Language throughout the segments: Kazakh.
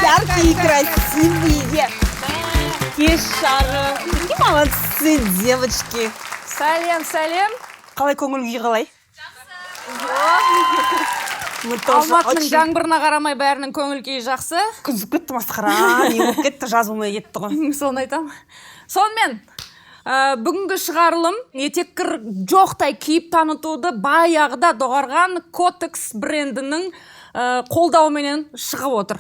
яркие, красивые. Кешары. Какие молодцы, девочки. Сәлем. Қалай көңіл күй қалай? Алматының жаңбырына қарамай бәрінің көңіл күйі жақсы. Күзіп кетті масқара, не болып кетті, жаз болмай кетті ғой. Соны айтамын. Сонымен, бүгінгі шығарылым етеккір жоқтай киіп танытуды баяғыда доғарған Kotex брендінің қолдауыменен шығып отыр.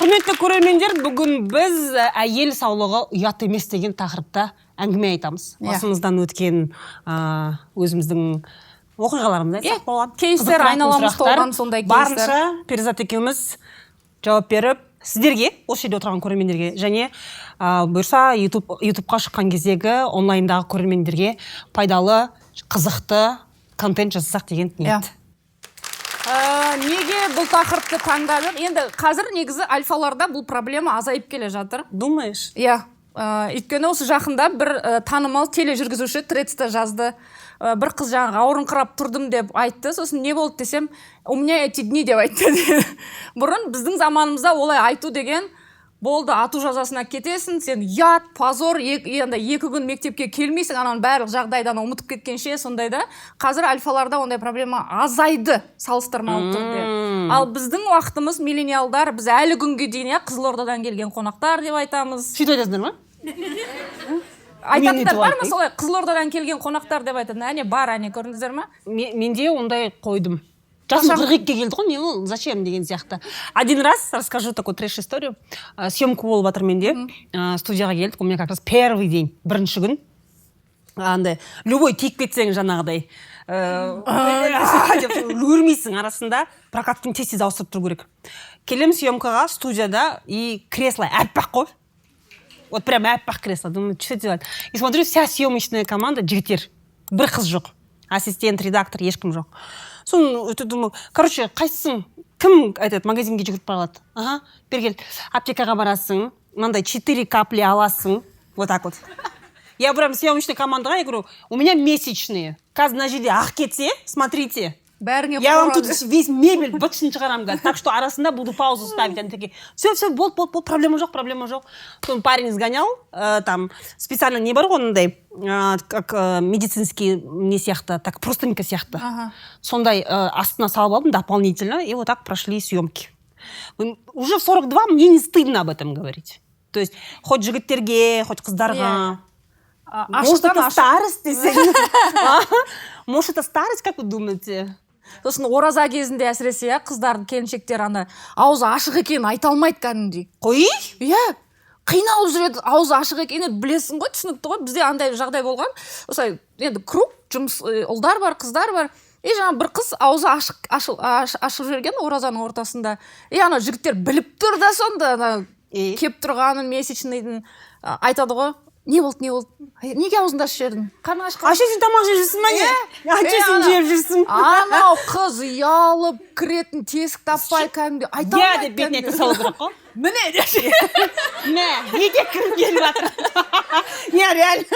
Құрметті көрермендер, бүгін біз әйел саулығы ұят емес деген тақырыпта әңгіме айтамыз. Басымыздан өткен өзіміздің оқиғаларымызда айтсақ болған. Кейстер айналамыз толған сондай кейстер. Барынша Перизат екеуміз жауап беріп, сіздерге, осы жерде отырған көрермендерге және бұйырса ютубқа шыққан кездегі онлайндағы көрермендерге пайдалы, қызықты контент жасасақ деген ниет. Неге бұл тақырыпты таңдадық? Енді қазір негізі альфаларда бұл проблема азайып келе жатыр. Думаешь? Иә. Өйткені осы жақында бір танымал тележүргізуші Тредста жазды. Бір қыз жаңағы ауырыңқырап тұрдым деп айтты. Сосын не болды десем, у меня эти дни деп айтты. Бұрын біздің заманымызда олай айту деген болды, ату жазасына кетесің, сен ят, позор, енді 2 күн мектепке келмейсің, ананың барлық жағдайдан ұмытып кеткенше, сондайда. Қазір альфаларда ондай проблема азайды, салыстырмалы түрде. Ал біздің уақытымыз миллениалдар, біз әлі күнге дейін Қызылордадан келген қонақтар деп айтамыз. Сөйтіп айтасыңдар ма? Айтатындар бар ма солай? Қызылордадан келген қонақтар деп айтады. Әне бар, әне көрдіңіздер ма? Менде ондай қойдым. Жасым 42-ке келді ғой, не ол, зачем деген сияқты. Один раз расскажу такую трэш-историю. Съемка болып жатыр менде. Студияға келдік, у меня как раз первый день, бірінші күн. Андай, любой тиіп кетсең жаңағыдай. Үлгермейсің арасында, прокаттың тез ауыстырып тұру керек. Келем съемкаға студияда, и кресло әппақ қой. Вот прям әппақ кресло. Думаю, что делать? И смотрю, вся съемочная команда жігіттер. Бір қыз жоқ. Ассистент, редактор, ешкім жоқ. Соны өте думаю, короче, қайсың? Кім айтады, магазинге жүгіріп барады? Ага, бергел, аптекаға барасың, мынандай 4 капли аласың, вот так вот. Я прям съемочной командаға, я говорю, у меня месячные. Қазір мына жерде ақ кетсе, смотрите. Я вам тут весь мебель бытшын шығарам, так что арасында буду паузу ставить. Они такие, все, бол, проблема жоқ. Потом парень сгонял, там специально не бар ондай, как медицинский не сияқты, так простенько сияқты. Сондай астына салып алдым дополнительно, и вот так прошли съемки. Уже в 42 мне не стыдно об этом говорить. То есть, хоть жігіттерге, хоть қыздарға. Может, это старость, Может, это старость, как вы думаете? Сосын ораза кезінде әсіресе қыздардың келіншектер ана аузы ашық екенін айта алмайды кәдімгідей. Қой? Иә. Қиналып жүреді, аузы ашық екенін білесің ғой, түсінікті ғой. Бізде андай жағдай болған. Осылай енді круг жұмыс ұлдар бар, қыздар бар. И жаңа бір қыз аузы ашық жүрген оразаның ортасында. И ана жігіттер біліп тұр да сонда кеп тұрғанын месячныйдың айтады ғой. Не болды? Неге аузыңды ашып жібердің? Қарның ашық. Сен тамақ жеп жүрсің ба не? Сен жеп жүрсің? Анау қыз ұялып кіретін тесік таппай кәдімгі айта алмайды. Иә деп бетіне тіл салу керек қой. Міне деші. Етек кір келіп жатыр. Не, реально.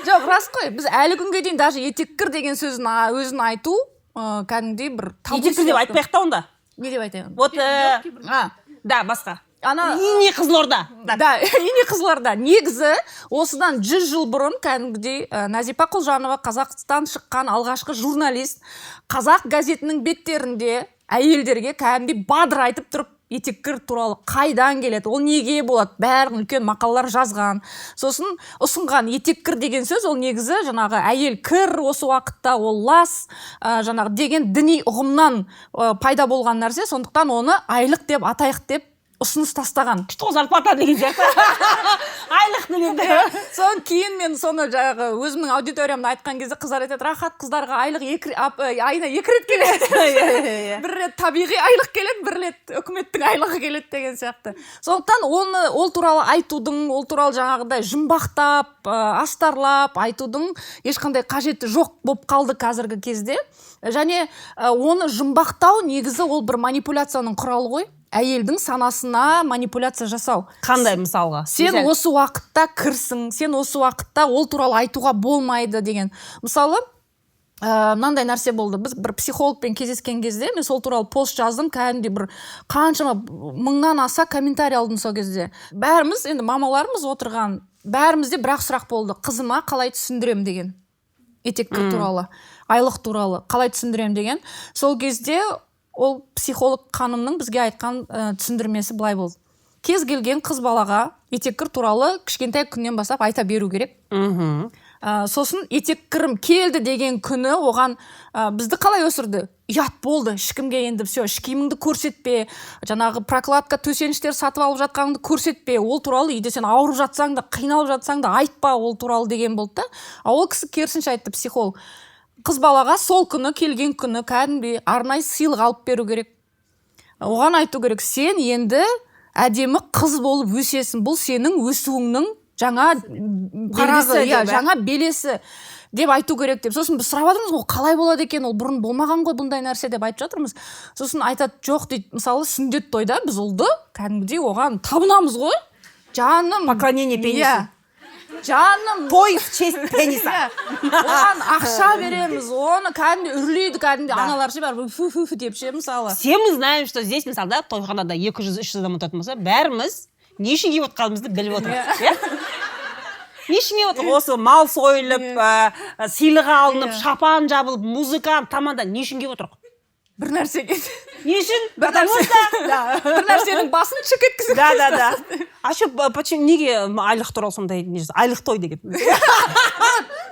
Жоқ, рас қой. Біз әлі күнге дейін даже етек кір деген сөзін өзін айту кәдімгідей бір табу. Етек кір деп айтпайық та онда. Не деп айтайын? Вот, да, басқа. Ине Қызылорда. Да, Ине Қызылорда. Негізі осыдан 100 жыл бұрын кәдімгідей Назипа Құлжанова Қазақстан шыққан алғашқы журналист Қазақ газетінің беттерінде әйелдерге кәдімгідей бадыр айтып тұрып етек кір туралы қайдан келеді, ол неге болады, бәрін үлкен мақалалар жазған. Сосын ұсынған етек кір деген сөз, ол негізі жаңағы әйел кір осы уақытта ол лас жаңағы деген діни ұғымнан пайда болған нәрсе, сондықтан оны айлық деп атайық деп ұсыныс тастаған. Что зарплата деген сияқты. Айлық дегенде. Соны кейін мен соны жаңағы өзімнің аудиториямда айтқан кезде қыздар айтады, рахат, қыздарға айлық айына 2 рет келеді. Бір рет табиғи айлық келеді, бір рет үкіметтің айлығы келеді деген сияқты. Сондықтан ол туралы айтудың, ол туралы жаңағыдай жұмбақтап, астарлап айтудың ешқандай қажеті жоқ болып қалды қазіргі кезде. Және оны жұмбақтау негізі ол бір манипуляцияның құралы ғой. Әйелдің санасына манипуляция жасау. Қандай мысалға? Сен осы уақытта кірсің, сен осы уақытта ол туралы айтуға болмайды деген. Мысалы, мынандай нәрсе болды. Біз бір психологпен кездескен кезде мен сол туралы пост жаздым, кәдімгідей бір қаншама 1000-нан аса комментарий алдым сол кезде. Бәріміз енді мамаларымыз отырған, бәрімізде бірақ сұрақ болды: қызыма қалай түсіндірем деген, етеккір туралы, айлық туралы қалай түсіндірем деген. Сол кезде ол психолог ханымның бізге айтқан түсіндірмесі былай болды: кез келген қыз балаға етеккір туралы кішкентай күннен бастап айта беру керек. Сосын етеккірім келді деген күні оған бізді қалай өсірді? Ұят болды, ешкімге енді все, іш киіміңді көрсетпе, жаңағы прокладка төсеніштер сатып алып жатқаныңды көрсетпе, ол туралы үйде сен ауырып жатсаң да, қиналып жатсаң да айтпа ол туралы деген болды да. Ол кісі керісінше айтты, психолог: қыз балаға сол күні келген күні кәдімгідей арнайы сыйлық алып беру керек. Оған айту керек: сен енді әдемі қыз болып өсесің, бұл сенің өсуіңнің жаңа парағы, жаңа белесі деп айту керек деп. Сосын біз сұрап жатырмыз, ол қалай болады екен, ол бұрын болмаған ғой бұндай нәрсе деп айтып жатырмыз. Сосын айтады: жоқ дейді, мысалы сүндет тойда біз ұлды кәдімгідей оған табынамыз ғой, жаным, поклонение пенису, жаным, той в честь пениса, оған ақша береміз, оны кәдімгідей үрлейді, кәдімгідей аналар ше бәрі фу деп ше, мысалы. Все мы знаем, что здесь мысалы да тойханада 200-300 адам отыратын болса, бәріміз не үшін киіп отқанымызды біліп отырмыз, иә? Не үшін киіп отырмыз? Осы мал сойылып, сыйлық алынып, шапан жабылып, музыка, тамада не үшін киіп отырмыз? Бір нәрсеге. Не үшін? Потому что бір нәрсенің басын чек еткізу. Да. А что, почему неге айлық туралы сондай айлық той деген?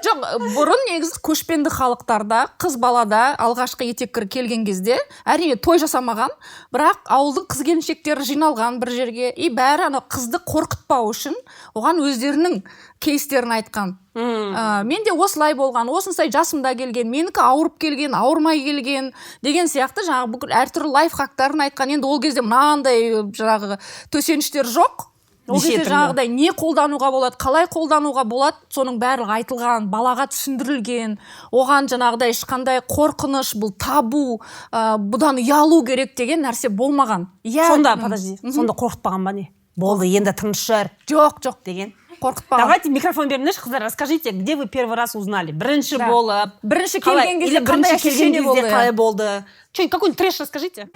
Жоқ, бұрын негізі көшпенді халықтарда қыз балада алғашқы етеккір келген кезде әрине той жасамаған, бірақ ауылдың қыз келіншектері жиналған бір жерге, и бәрі ана қызды қорқытпау үшін оған өздерінің кейстерін айтқан. Менде осылай болған, осындай жасымда келген, менікі ауырып келген, ауырмай келген деген сияқты жаңағы бүкіл әртүрлі лайфхактарын айтқан. Енді ол кезде мынандай жаңағы төсеніштер жоқ. Ол кезде жаңағыдай не қолдануға болады, қалай қолдануға болады, соның барлығы айтылған, балаға түсіндірілген. Оған жаңағыдай ешқандай қорқыныш, бұл табу, бұдан ұялу керек деген нәрсе болмаған. Сонда, подожди, сонда қорқытпаған ба не? Болды, енді тыныш жар. Жоқ деген. Қорқытпаған. Давайте микрофон беріңізші, қыздар, расскажите, где вы первый раз узнали? Бірінші болып, бірінші келген кезде қандай ощущение болды? Қалай болды? Что, какой-нибудь трэш расскажите?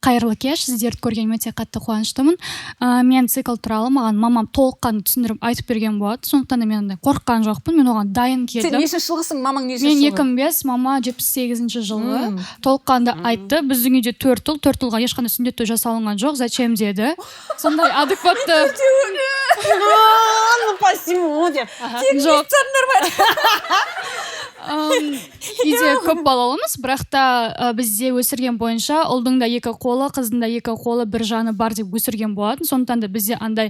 Қайырлы кеш, сіздерді көрген өте қатты қуаныштымын. Мен цикл туралы маған мамам толыққанды түсіндіріп айтып берген болады. Сондықтан да мен қорыққан жоқпын. Мен оған дайын келдім. Сен нешінші жылғысың, мамаң нешінші жылғы? Мен 2005, мама 78-ші жылғы. Толыққанды айтты. Біздің үйде 4 ұлға ешқандай сүндет той жасалынған жоқ. Зачем деді. Сондай адекватты. Ну, посему деп. Жоқ. Үйде көп балалымыз, бірақ та бізде өсірген бойынша ұлдың да 2 қолы, қыздың да 2 қолы, бір жаны бар деп өсірген болатын. Сондықтан да бізде андай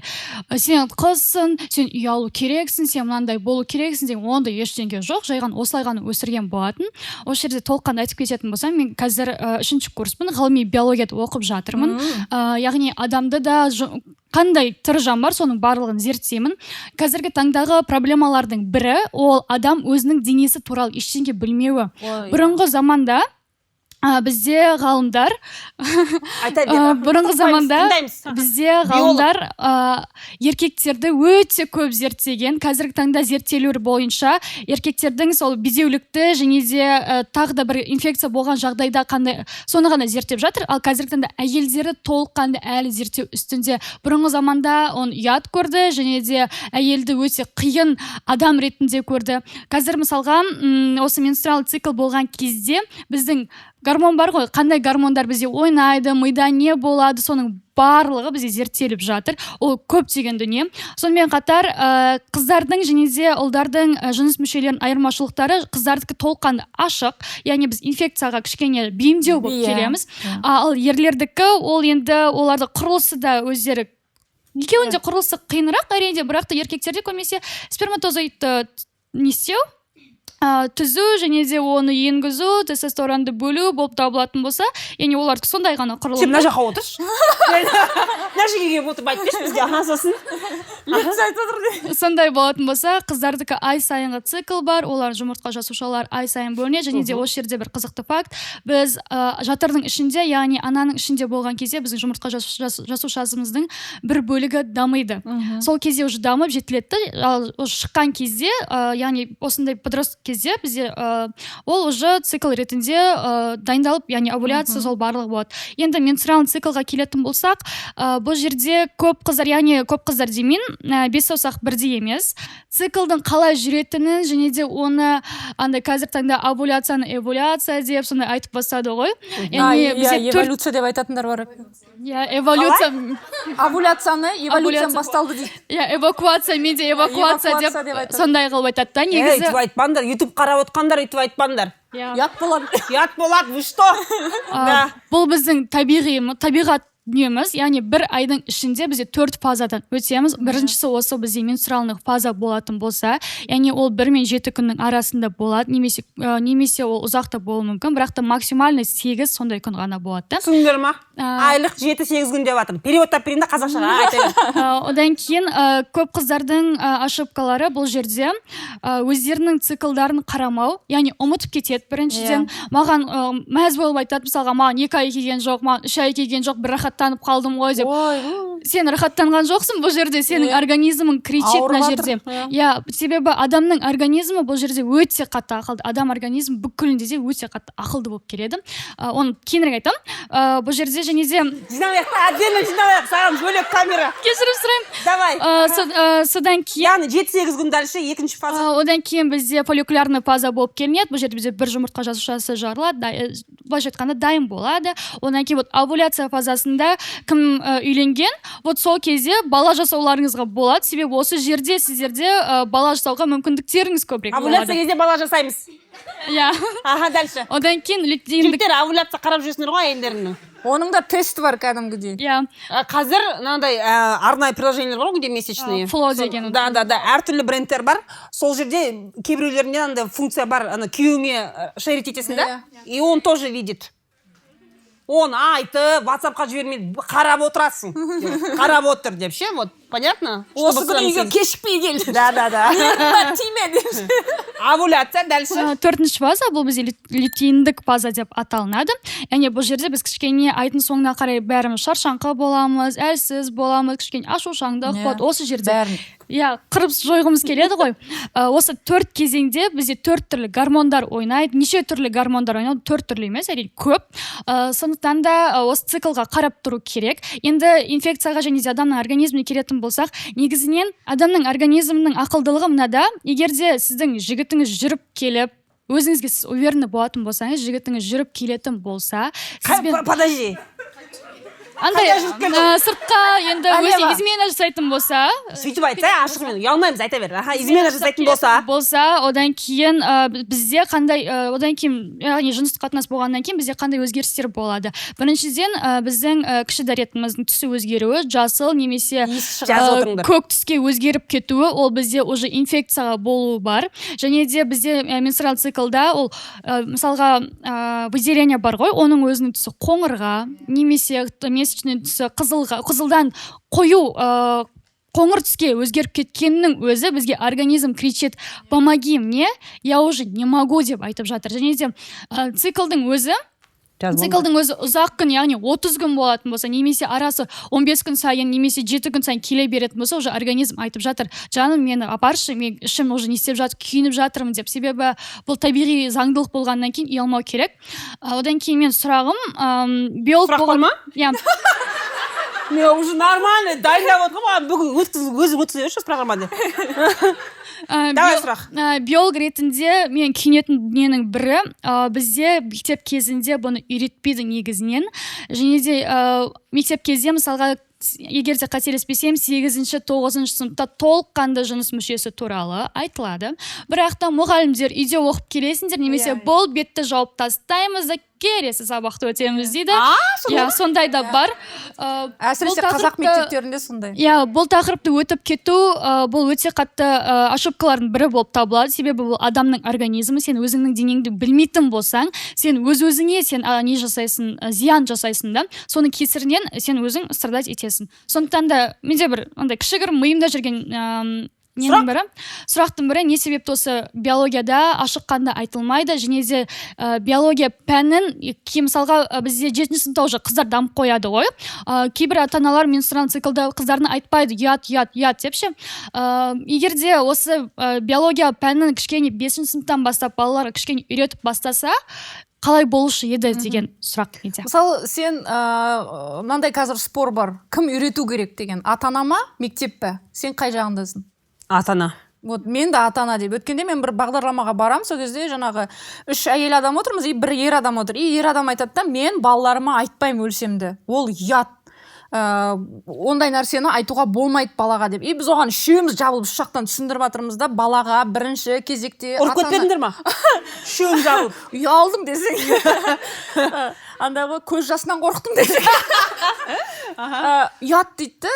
сен қызсың, сен үй алу керексің, сен мынандай болу керексің деген ондай ештеңе жоқ. Жай ғана осылай ғана өсірген болатын. Осы жерде толыққанды айтып кететін болсам, мен қазір 3-ші курспын, ғылыми биологияда оқып жатырмын. Яғни адамды да қандай түрі жан бар, соның барлығын зерттеймін. Қазіргі таңдағы проблемалардың бірі ол адам өзінің денесі туралы ештеңе білмеуі. Бұрынғы заманда бізде ғалымдар бұрынғы заманда бізде ғалымдар еркектерді өте көп зерттеген. Қазіргі таңда зерттеулер бойынша еркектердің сол бедеулікті және де тағы да бір инфекция болған жағдайда қандай соны ғана зерттеп жатыр. Ал қазіргі таңда әйелдері толыққанды әлі зерттеу үстінде. Бұрынғы заманда оны ұят көрді және де әйелді өте қиын адам ретінде көрді. Қазір мысалға осы менструалды цикл болған кезде біздің гормон бар ғой, қандай гормондар бізде ойнайды, мида не болады, соның барлығы бізде зерттеліп жатыр. Ол көптеген дүние. Сонымен қатар қыздардың және де ұлдардың жыныс мүшелерінің айырмашылықтары қыздардікі толыққанды ашық, яғни біз инфекцияға кішкене бейімдеу болып келеміз. Ал ерлердікі ол енді оларды құрылысы да өздері екеуінде құрылысы қиынырақ, әрине, бірақ та еркектерде көбінесе сперматозоидты не істеу, түзу және де оны енгізу, тестостеронды бөлу болып табылатын болса, яғни олар сондай ғана құрылым. Сен мына жаққа отыршы. Мына жерге келіп отырып айтып берші бізге. Сосын сондай болатын болса, қыздардікі ай сайынғы цикл бар, олар жұмыртқа жасушалар ай сайын бөлінеді. Және де осы жерде бір қызықты факт, біз жатырдың ішінде, яғни ананың ішінде болған кезде біздің жұмыртқа жасушасымыздың бір бөлігі дамиды. Сол кезде уже дамып жетіледі. Ал шыққан кезде, яғни осындай подростық кезде бізде ол уже цикл ретінде дайындалып, яғни овуляция сол барлығы болады. Енді менструальный циклға келетін болсақ, бұл жерде көп қыздар, яғни көп қыздар деймін, бес саусақ бірдей емес. Циклдың қалай жүретінін, және де оны андай қазір таңда овуляцияны эволюция деп сондай айтып бастады ғой. Эволюция деп айтатындар бар. Эволюция. Овуляцияны, эволюцияны басталды дейді. Эвакуация, менде эвакуация деп сондай қылып айтады да, негізі. Өйтіп айтпаңдар, YouTube қарап отқандар өйтіп айтпаңдар. Ят болады. Ят болады, вы что? Бұл біздің табиғат дүниеміз, яғни бір айдың ішінде бізде 4 фазадан өтеміз. Біріншісі осы бізде менструальный фаза болатын болса, яғни ол 1 мен 7 күннің арасында болады, немесе ол ұзақта болуы мүмкін, бірақ та максимальный 8 сондай күн ғана болады. Түсіндіңдер ма? Айлық 7-8 күн деп жатырмын. Периодтап берейін де қазақшаға айтайын. Одан кейін көп қыздардың ошибкалары бұл жерде өздерінің циклдарын қарамау, яғни ұмытып кетеді. Біріншіден маған мәз болып айтады, мысалға маған 2 ай келген жоқ, маған 3 ай келген жоқ, бір рахаттанып қалдым ғой деп. Сен рахаттанған жоқсың, бұл жерде сенің организмің кричит на жерде. Себебі адамның организмі бұл жерде өте қатты ақылды. Адам организм бүкілінде де өте қатты ақылды болып келеді. Оны кейінірек айтам. Бұл жерде және де жинауық, отдельно жинауық, саған бөлек камера. Кешірім сұраймын. Давай. Содан кейін 7-8 күн дальше екінші фаза. Одан кейін бізде фолликулярный фаза болып келінеді. Бұл жерде бізде бір жұмыртқа жасушасы жарылады, былайша айтқанда дайын болады. Одан кейін овуляция фазасында кім үйленген, сол кезде бала жасауларыңызға болады. Себебі осы жерде сіздерде бала жасауға мүмкіндіктеріңіз көбірек болады. Овуляция кезде бала жасаймыз. Аха, дальше. Одан кейін жігіттер овуляция қарап жүрсіңдер ғой әйелдерінің. Оның да тест бар кәдімгідей. Қазір мынандай арнайы приложениелер бар ғой, где месячные. Фло деген. Да, әртүрлі брендтер бар. Сол жерде кейбіреулерінде андай функция бар, күйеуіңе шерить етесің да, и он тоже видит. Он айтып, WhatsApp-қа жібермейді, қарап отырасың. Қарап отыр деп ше, вот, понятно? Осы күні үйге кешікпей кел. Да. Тиме деп. Овуляция, дальше. 4-ші фаза, бұл бізде лютеиндік фаза деп аталынады. Яғни бұл жерде біз кішкене айдың соңына қарай бәріміз шаршаңқы боламыз, әлсіз боламыз, кішкене ашушаңдық болады. Осы жерде қырып жойғымыз келеді ғой. Осы 4 кезеңде бізде 4 түрлі гормондар ойнайды. Неше түрлі гормондар ойнайды? 4 түрлі емес, әрине көп. Сондықтан да осы циклға қарап тұру керек. Енді инфекцияға және де адамның организміне келетін болсақ, негізінен адамның организмінің ақылдылығы мынада. Егер де сіздің жігітіңіз жүріп келіп, өзіңізге сіз уверенный болатын болсаңыз, жігітіңіз жүріп келетін болса, подожди. Андай сыртқа енді өзі измена жасайтын болса, сөйтіп айтса, ашығымен ұялмаймыз, айта бер. Измена жасайтын болса, одан кейін бізде қандай, одан кейін яғни жыныстық қатынас болғаннан кейін бізде қандай өзгерістер болады. Біріншіден біздің кіші дәретіміздің түсі өзгеруі, жасыл немесе көк түске өзгеріп кетуі, ол бізде уже инфекцияға болуы бар. Және де бізде менструаль циклда ол мысалға выделение бар ғой, оның өзінің түсі қоңырға немесе месячный түсі қызылдан қою қоңыр түске өзгеріп кеткеннің өзі бізге организм кричит: помоги мне, я уже не могу деп айтып жатыр. Және де циклдың өзі ұзақ күн, яғни 30 күн болатын болса, немесе арасы 15 күн сайын, немесе 7 күн сайын келе беретін болса, уже организм айтып жатыр: жаным, мені апаршы, мен ішім уже не істеп жатыр, күйініп жатырмын деп. Себебі бұл табиғи заңдылық болғаннан кейін ұялмау керек. Одан кейін мен сұрағым, биолог болған... Мен уже нормально, дайындап отырмын, бүгін өзі өткізе берші программада. Давай сұрақ. Биолог ретінде мен күйінетін дүниенің бірі, бізде мектеп кезінде бұны үйретпейді негізінен. Және де мектеп кезде мысалға, егер де қателеспесем, 8-9 сыныпта толыққанды жыныс мүшесі туралы айтылады. Бірақ та мұғалімдер үйде оқып келесіңдер, немесе бұл бетті жауып тастаймыз да келесі сабақты өтеміз дейді. Иә, сондай да бар. Әсіресе қазақ мектептерінде сондай. Иә, бұл тақырыпты өтіп кету, бұл өте қатты ошибкалардың бірі болып табылады. Себебі бұл адамның организмі, сен өзіңнің денеңді білмейтін болсаң, сен өз-өзіңе не жасайсың, зиян жасайсың да, соның кесірінен сен өзің страдать етесің. Сондықтан да менде бір андай кішігірім миымда жүрген сұрақтың бірі, не себепті осы биологияда ашыққанда айтылмайды, және де биология пәнін, мысалға бізде 7-ші сыныпта уже қыздар дамып қояды ғой. Кейбір ата-аналар менструациялық циклда қыздарына айтпайды, ят деп ше. Егер де осы биология пәнін кішкене 5-ші сыныптан бастап балалар кішкене үйретіп бастаса, қалай болушы еді деген сұрақ менде. Мысалы, сен мынандай қазір спор бар, кім үйрету керек деген, ата-ана ма, мектеп пе? Сен қай жағындасың? Ата-ана. Вот мен де ата-ана деп. Өткенде мен бір бағдарламаға барам, сол кезде жаңағы 3 әйел адам отырмыз, бір ер адам отыр. Ер адам айтады да, мен балаларыма айтпаймын өлсемді. Ол ят. Ондай нәрсені айтуға болмайды балаға деп. Біз оған үшеуміз жабылып жақтан түсіндіріп жатырмыз да, балаға бірінші кезекте ұрып кетпедіңдер ма? Үшеуің жабылып. Ұялдым десең. Андағы көз жасынан қорықтым десең. Ұят дейді,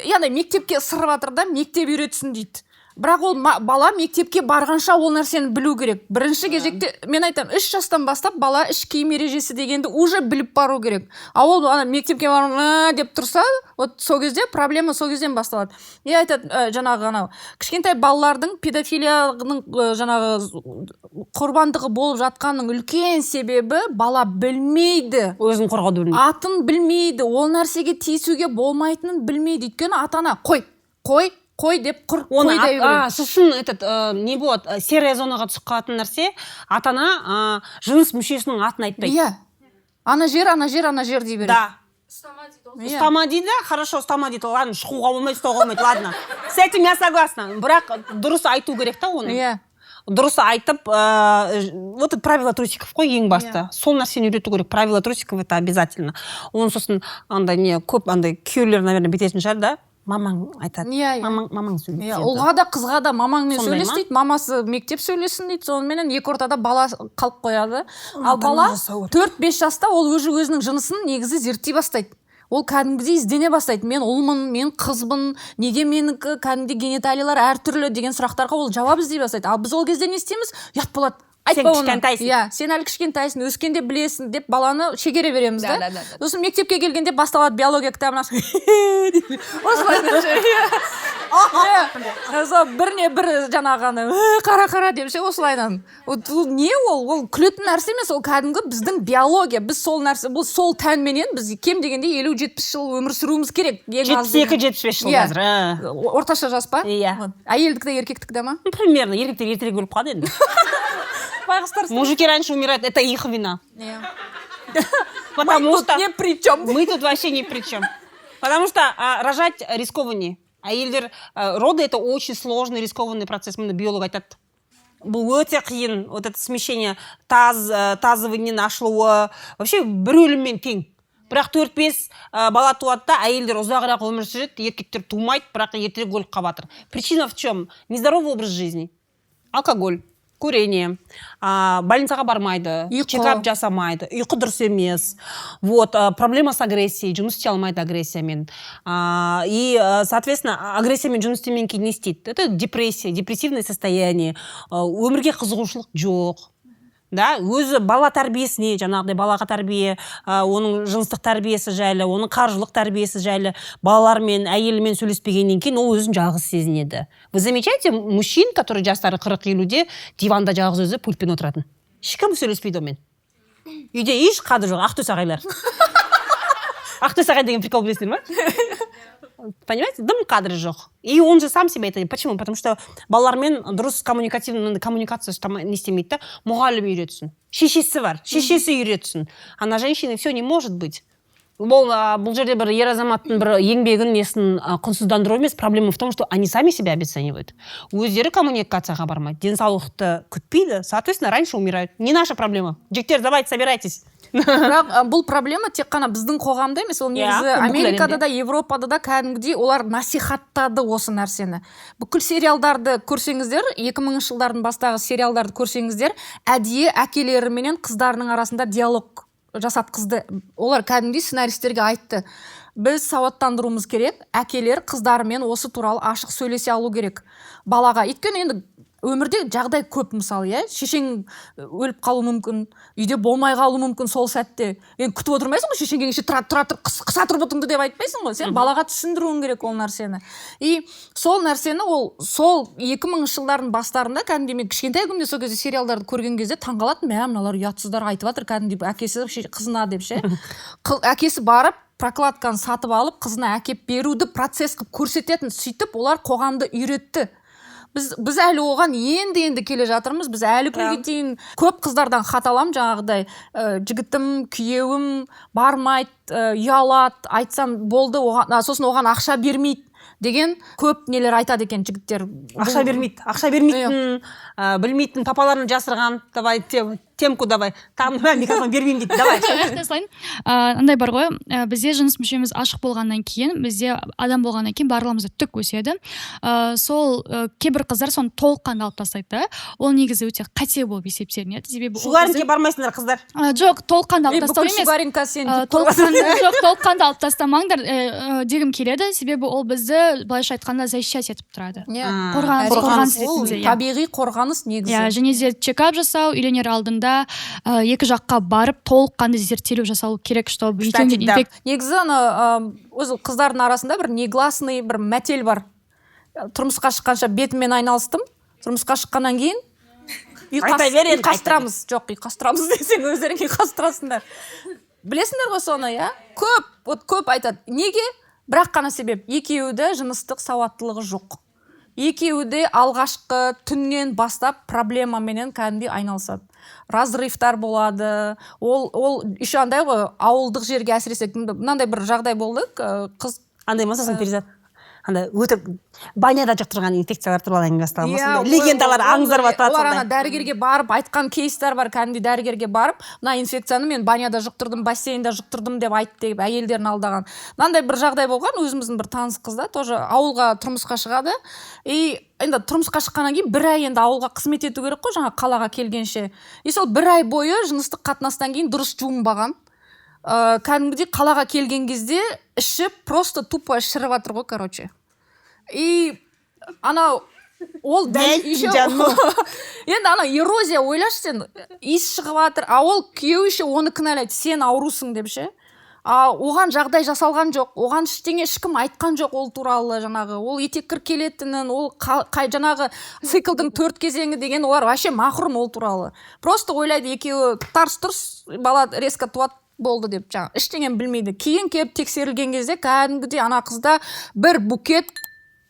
яғни мектепке ысырып жатыр да, мектеп үйретсін дейді. Бірақ ол бала мектепке барғанша ол нәрсені білу керек. Бірінші кезекте, мен айтам, 3 жастан бастап бала іш киім ережесі дегенді уже біліп бару керек. А ол мектепке барып деп тұрса, вот сол кезде проблема сол кезден басталады. Айтады, жаңағы кішкентай балалардың педофилияның жаңағы құрбандығы болып жатқанның үлкен себебі бала білмейді. Өзін қорғауды білмейді. Атын білмейді, ол нәрсеге тиісуге болмайтынын білмейді. Өйткені ата-ана қой деп қой деп. Сосын не болады, серая зонаға түсіп қалатын нәрсе, ата-ана жыныс мүшесінің атын айтпайды. Иә. Ана жер дей береді. Да. Ұстама дейді, хорошо, ұстама дейді. Ладно, шығуға болмайды, ұстауға болмайды, ладно. С этим я согласна. Бірақ дұрыс айту керек та оны. Иә. Дұрыс айтып, вот это правила трусиков қой ең басты. Сол нәрсені үйрету керек. Правила трусиков это обязательно. Оның сосын көп күйеулер, наверное, бететін шығар да. Мамаң айтады. Мамаң сөйлейді. Ұлға да қызға да мамаңмен сөйлес дейді. Мамасы мектеп сөйлесін дейді. Сонымен екі ортада бала қалып қояды. Ал бала 4-5 жаста ол өзінің жынысын негізі зерттей бастайды. Ол кәдімгідей іздене бастайды. Мен ұлмын, мен қызбын, неге менікі кәдімгідей гениталиялар әртүрлі деген сұрақтарға ол жауап іздей бастайды. Ал біз ол кезде не істейміз? Ұят болады. Сен кішкентайсың. Иә, сен әлі кішкентайсың, өскенде білесің деп баланы шегере береміз да. Сосын мектепке келгенде басталады биология кітабына. Осылай. Біріне бір жаңағаны қара деп ше осылайдан. Не ол күлетін нәрсе емес, ол кәдімгі біздің биология. Біз сол нәрсе, бұл сол тәнменен біз кем дегенде 50-70 жыл өмір сүруіміз керек. 72-75 жыл қазір. Орташа жас па? Иә. Әйелдікі де еркектікі де ма? Примерно, еркектер ертерек өліп қалады енді. Мужики раньше умирают, это их вина. Потому что ни при чем. Мы тут вообще ни при чем. Потому что рожать рискованнее. Роды это очень сложный, рискованный процесс. Мына биолог айтады. Бұл өте қиын, вот это смещение тазовыйден ашылуы. Вообще бір өліммен тең. Бірақ 4-5 бала туады да, әйелдер ұзағырақ өмір сүреді, еркектер тумайды, бірақ ертерек өліп қалып жатыр. Причина в чем? Нездоровый образ жизни. Алкоголь. Курение, больницаға бармайды, чекап жасамайды, ұйқы дұрыс емес, проблема с агрессией, жұмыс істей алмайды агрессиямен. И, соответственно, агрессиямен жұмыс істемеген кейін не істейді? Это депрессия, депрессивное состояние, өмірге қызығушылық жоқ. Да, өзі бала тәрбиесіне, жаңағыдай балаға тәрбие, оның жыныстық тәрбиесі жайлы, оның қаржылық тәрбиесі жайлы, балалармен, әйелімен сөйлеспегеннен кейін ол өзін жалғыз сезінеді. Вы замечаете, мужчин, который жастары 40-50-де диванда жалғыз өзі пультпен отыратын. Ешкім сөйлеспейді онымен. Үйде еш қады жоқ, ақтөс ағайлар. Ақтөс ағай деген прикол білесіңдер ма? Понимаете? Дым кадры жоқ. И он же сам себя это... Почему? Потому что балалармен дұрыс коммуникация не істемейді да, мұғалім үйретсін. Шешесі бар, шешесі үйретсін. А на женщине все не может быть. Бұл жерде бір ер азаматтың бір еңбегін несін құнсыздандыру емес, проблема в том, что они сами себя обесценивают. Өздері коммуникацияға бармайды, денсаулықты күтпейді, соответственно, раньше умирают. Не наша проблема. Жігіттер, давайте, собирайтесь. Бірақ бұл проблема тек қана біздің қоғамда емес, ол негізі Америкада да, Европада да кәдімгідей олар насихаттады осы нәрсені. Бүкіл сериалдарды көрсеңіздер, 2000 жылдардың бастағы сериалдарды көрсеңіздер, әдейі әкелері менен қыздарының арасында диалог жасатқызды. Олар кәдімгідей сценаристерге айтты, біз сауаттандыруымыз керек, әкелер қыздарымен осы туралы ашық сөйлесе алу керек балаға. Өйткені енді өмірде жағдай көп, мысалы, иә, шешең өліп қалуы мүмкін, үйде болмай қалуы мүмкін сол сәтте. Енді күтіп отырмайсың ғой, шешең келгенше тұра қыса тұр бұтыңды деп айтпайсың ғой. Сен балаға түсіндіруің керек ол нәрсені. И сол нәрсені ол сол 2000 жылдардың бастарында кәдімгідей мен кішкентай күнде сол кезде сериалдарды көрген кезде таңғалатын, мә мыналар ұятсыздар айтып жатыр кәдімгідей әкесі қызына деп ше. Әкесі барып прокладканы сатып алып қызына әкеп беруді процесс қылып көрсететін, сөйтіп олар қоғамды үйретті. Біз әлі оған енді келе жатырмыз. Біз әлі күнге дейін көп қыздардан хат алам, жаңағыдай жігітім, күйеуім бармайды, ұялады, айтсам болды, сосын оған ақша бермейді деген көп нелер айтады екен жігіттер. Ақша бермейтін, білмейтін папаларын жасырған, давай темку давай, там микрофон бермеймін дейді, давай. Андай бар ғой, бізде жыныс мүшеміз ашық болғаннан кейін, бізде адам болғаннан кейін барлығымызда түк өседі. Сол кейбір қыздар соны толыққанды алып тастайды. Ол негізі өте қате болып есептелінеді. Себебі шугаринге бармайсыңдар қыздар. Жоқ, толыққанды алып тастау емес. Толыққанды алып тастамаңдар дегім келеді. Себебі ол бізді былайша айтқанда защищать етіп тұрады. Қорғаныс ретінде. Табиғи қорғаныс негізі. Және де чекап жасау, үйленер алдында екі жаққа барып толыққанды зерттелу жасалу керек, чтобы негізі өзі қыздардың арасында бір негласный бір мәтел бар. Тұрмысқа шыққанша бетіммен айналыстым, тұрмысқа шыққаннан кейін ұйқастырамыз. Жоқ, ұйқастырамыз десең өздерің ұйқастырасыңдар. Білесіңдер ғой соны, иә? Көп айтады. Неге? Бірақ қана себеп. Екеуі жыныстық сауаттылығы жоқ. Екеуі алғашқы түннен бастап проблемаменен кәдімгідей айналысады. Разрывтар болады. Ол еще андай ғой, ауылдық жерге әсіресе мынандай бір жағдай болды. Қыз андай масасын перизат. Андай өтіп баняда жұқтырған инфекциялар туралы әңгіме басталған. Легендалар аңыздар батады. Олар ана дәрігерге барып айтқан кейстер бар, кәдімгідей дәрігерге барып, мына инфекцияны мен баняда жұқтырдым, бассейнде жұқтырдым деп айтты деп әйелдерін алдаған. Мынандай бір жағдай болған, өзіміздің бір таныс қызда тоже ауылға тұрмысқа шығады. И енді тұрмысқа шыққаннан кейін бір ай енді ауылға қызмет ету керек қой, жаңа қалаға келгенше. И сол бір ай бойы жыныстық қатынастан кейін дұрыс жуынбаған. Кәдімгідей қалаға келген кезде іші просто тупо шіріп жатыр ғой, короче. И анау ол енді ана эрозия, ойлашы сен, иіс шығып жатыр, ол күйеуі ше оны кінәлайды, сен аурусың деп ше. Оған жағдай жасалған жоқ, оған ешкім айтқан жоқ ол туралы, жаңағы ол етеккір келетінін, ол жаңағы циклдың 4 кезеңі деген олар вообще мақұрым ол туралы. Просто ойлайды екеуі тарс-тұрс, бала резко туады болды деп, жаңа ештеңе білмейді. Кейін келіп тексерілген кезде кәдімгідей ана қызда бір букет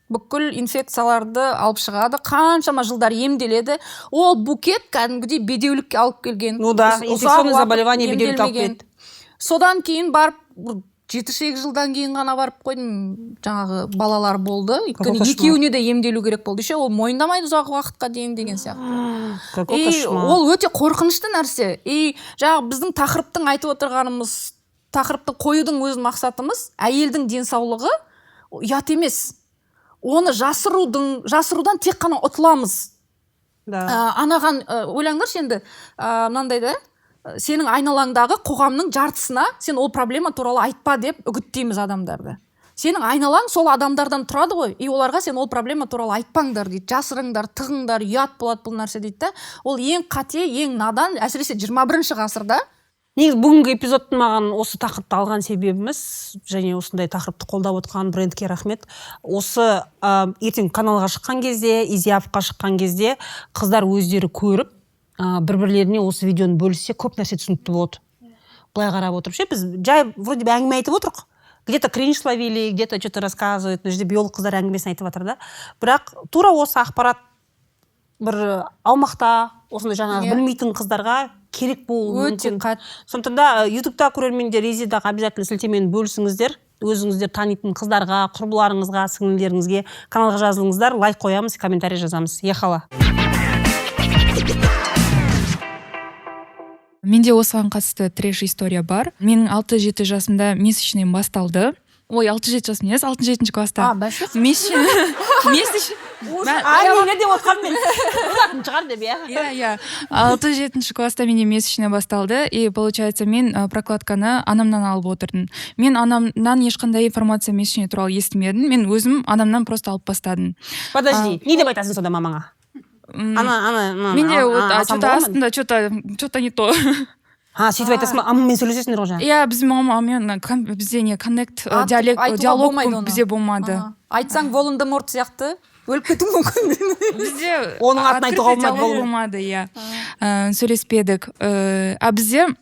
бүкіл инфекцияларды алып шығады, қаншама жылдар емделеді. Ол букет кәдімгідей бедеулікке алып келген. Ну да, инфекционный заболевание бедеулік алып келді. Содан кейін барып 7-8 жылдан кейін ғана барып қойдым, жаңағы балалар болды. Өйткені екеуіне де емделу керек болды. Ше ол мойындамайды ұзақ уақытқа дейін деген сияқты. И ол өте қорқынышты нәрсе. И жаңағы біздің тақырыптың айтып отырғанымыз, тақырыпты қоюдың өз мақсатымыз әйелдің денсаулығы ұят емес. Оны жасырудан тек қана ұтыламыз. Анаған ойлаңдаршы енді, мынандай да, сенің айналаңдағы қоғамның жартысына сен ол проблема туралы айтпа деп үгіттейміз адамдарды. Сенің айналаң сол адамдардан тұрады ғой, и оларға сен ол проблема туралы айтпаңдар дейді. Жасырыңдар, тығыңдар, ұят болады бұл нәрсе дейді. Ол ең қате, ең надан, әсіресе 21 ғасырда. Негізі бүгінгі эпизодтың маған осы тақырыпты алған себебіміз, және осындай тақырыпты қолдап отырған брендке рахмет. Осы ертең каналға шыққан кезде, изиявқа шыққан кезде қыздар өздері көріп, бір-бірлеріне осы видеоны бөліссе көп нәрсе түсінікті болады. Былай қарап отырып ше, біз жай вроде бы әңгіме айтып отырық. Где-то кринж ловили, где-то что-то рассказывают, мына жерде биолог қыздар әңгімесін айтып жатыр да. Бірақ тура осы ақпарат бір аумақта осындай жаңағы білмейтін қыздарға керек болуы мүмкін. Сондықтан да ютубта көрермендер резидаға обязательно сілтемені бөлісіңіздер. Өзіңіздер танитын қыздарға, құрбыларыңызға, сіңлілеріңізге каналға жазылыңыздар, лайк қоямыз, комментарий жазамыз. Ехала. Менде осыған қатысты трэш история бар. Менің 6-7 жасымда месячныйым басталды. ой 6-7 жас емес 6-7 класста бәсе месячный не деп отқаным мен болатын шығар деп иә 6-7 класста менде месячный басталды и получается мен прокладканы анамнан алып отырдым. Мен анамнан ешқандай информация месячный туралы естімедім, мен өзім анамнан просто алып бастадым. Подожди, не деп айтасың сонда мамаңа? Менде что-то астында что-то не то. Сөйтіп айтасың ба, амамен сөйлесесіңдер ғой жаңа? Иә, біз мамамен бізде не коннект, диалог бізде болмады. Айтсаң Волан-де-Морт сияқты өліп кетуі мүмкін. Бізде оның атын айтуға болмады, иә. Сөйлеспедік. А бізде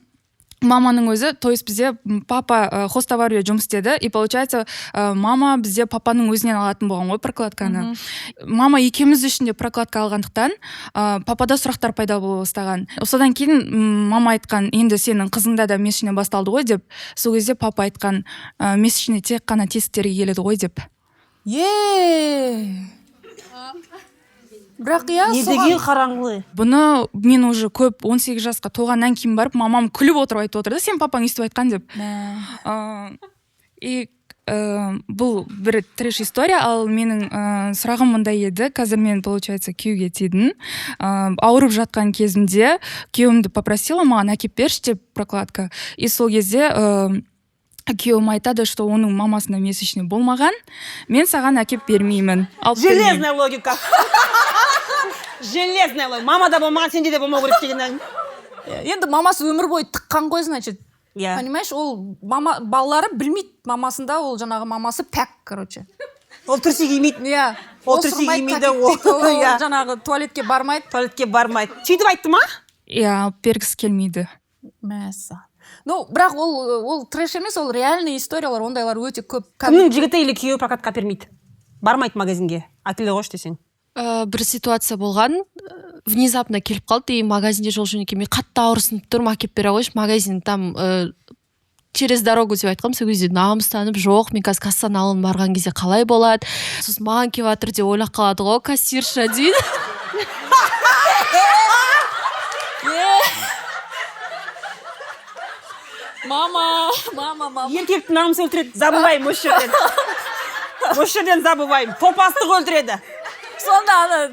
маманың өзі, то есть бізде папа хостовария жұмыс істеді, и получается мама бізде папаның өзінен алатын болған ғой прокладканы. Мама екеуміз үшін де прокладка алғандықтан папада сұрақтар пайда бола бастаған. Содан кейін мама айтқан, енді сенің қызыңда да месячный басталды ғой деп, сол кезде папа айтқан, месячный тек қана тесіктерге келеді ғой деп. Бірақ иә недеген қараңғы. Бұны мен уже көп 18 жасқа толғаннан кейін барып мамам күліп отырып айтып отырды, сен папаң өйстіп айтқан деп. И бұл бір трэш история, ал менің сұрағым мындай еді. Қазір мен, получается, күйеуге тидім. Ауырып жатқан кезімде күйеуімді попросила маған әкеп берші деп прокладка. И сол кезде күйеуім айтады, что оның мамасына месячный болмаған, мен саған әкеп бермеймін. Железная логика. Железная логика. Мамада болмаған, сенде де болмау керек деген. Енді мамасы өмір бойы тыққан ғой, значит. Иә. Понимаешь, ол балалары білмейді мамасында, ол жаңағы мамасы пәк, короче. Ол түрсе кимейді. Иә. Ол түрсе кимейді. Ол жаңағы туалетке бармайды. Сөйтіп айтты ма? Иә, бергісі келмейді. Мәссаған. Ну, бірақ ол трэш емес, ол реальный историялар, ондайлар өте көп. Кімнің жігіті или күйеуі прокатқа бермейді? Бармайды магазинге. Әкеле қойшы десең. Бір ситуация болған, внезапно келіп қалды, и магазинде жол жөнекей қатты ауырсынып тұрмын, әкеп бере қойшы, магазин там через дорогу деп айтқам, сол кезде намыстанып, жоқ, мен қазір кассадан алып барған кезде қалай болады, сосын маған келіп жатыр деп ойлап қалады ғой, кассирша дейді. Мама. Еркектің намысын өлтіреді, забываем осы жерден. Осы жерден забываем. Топастық өлтіреді. Сонда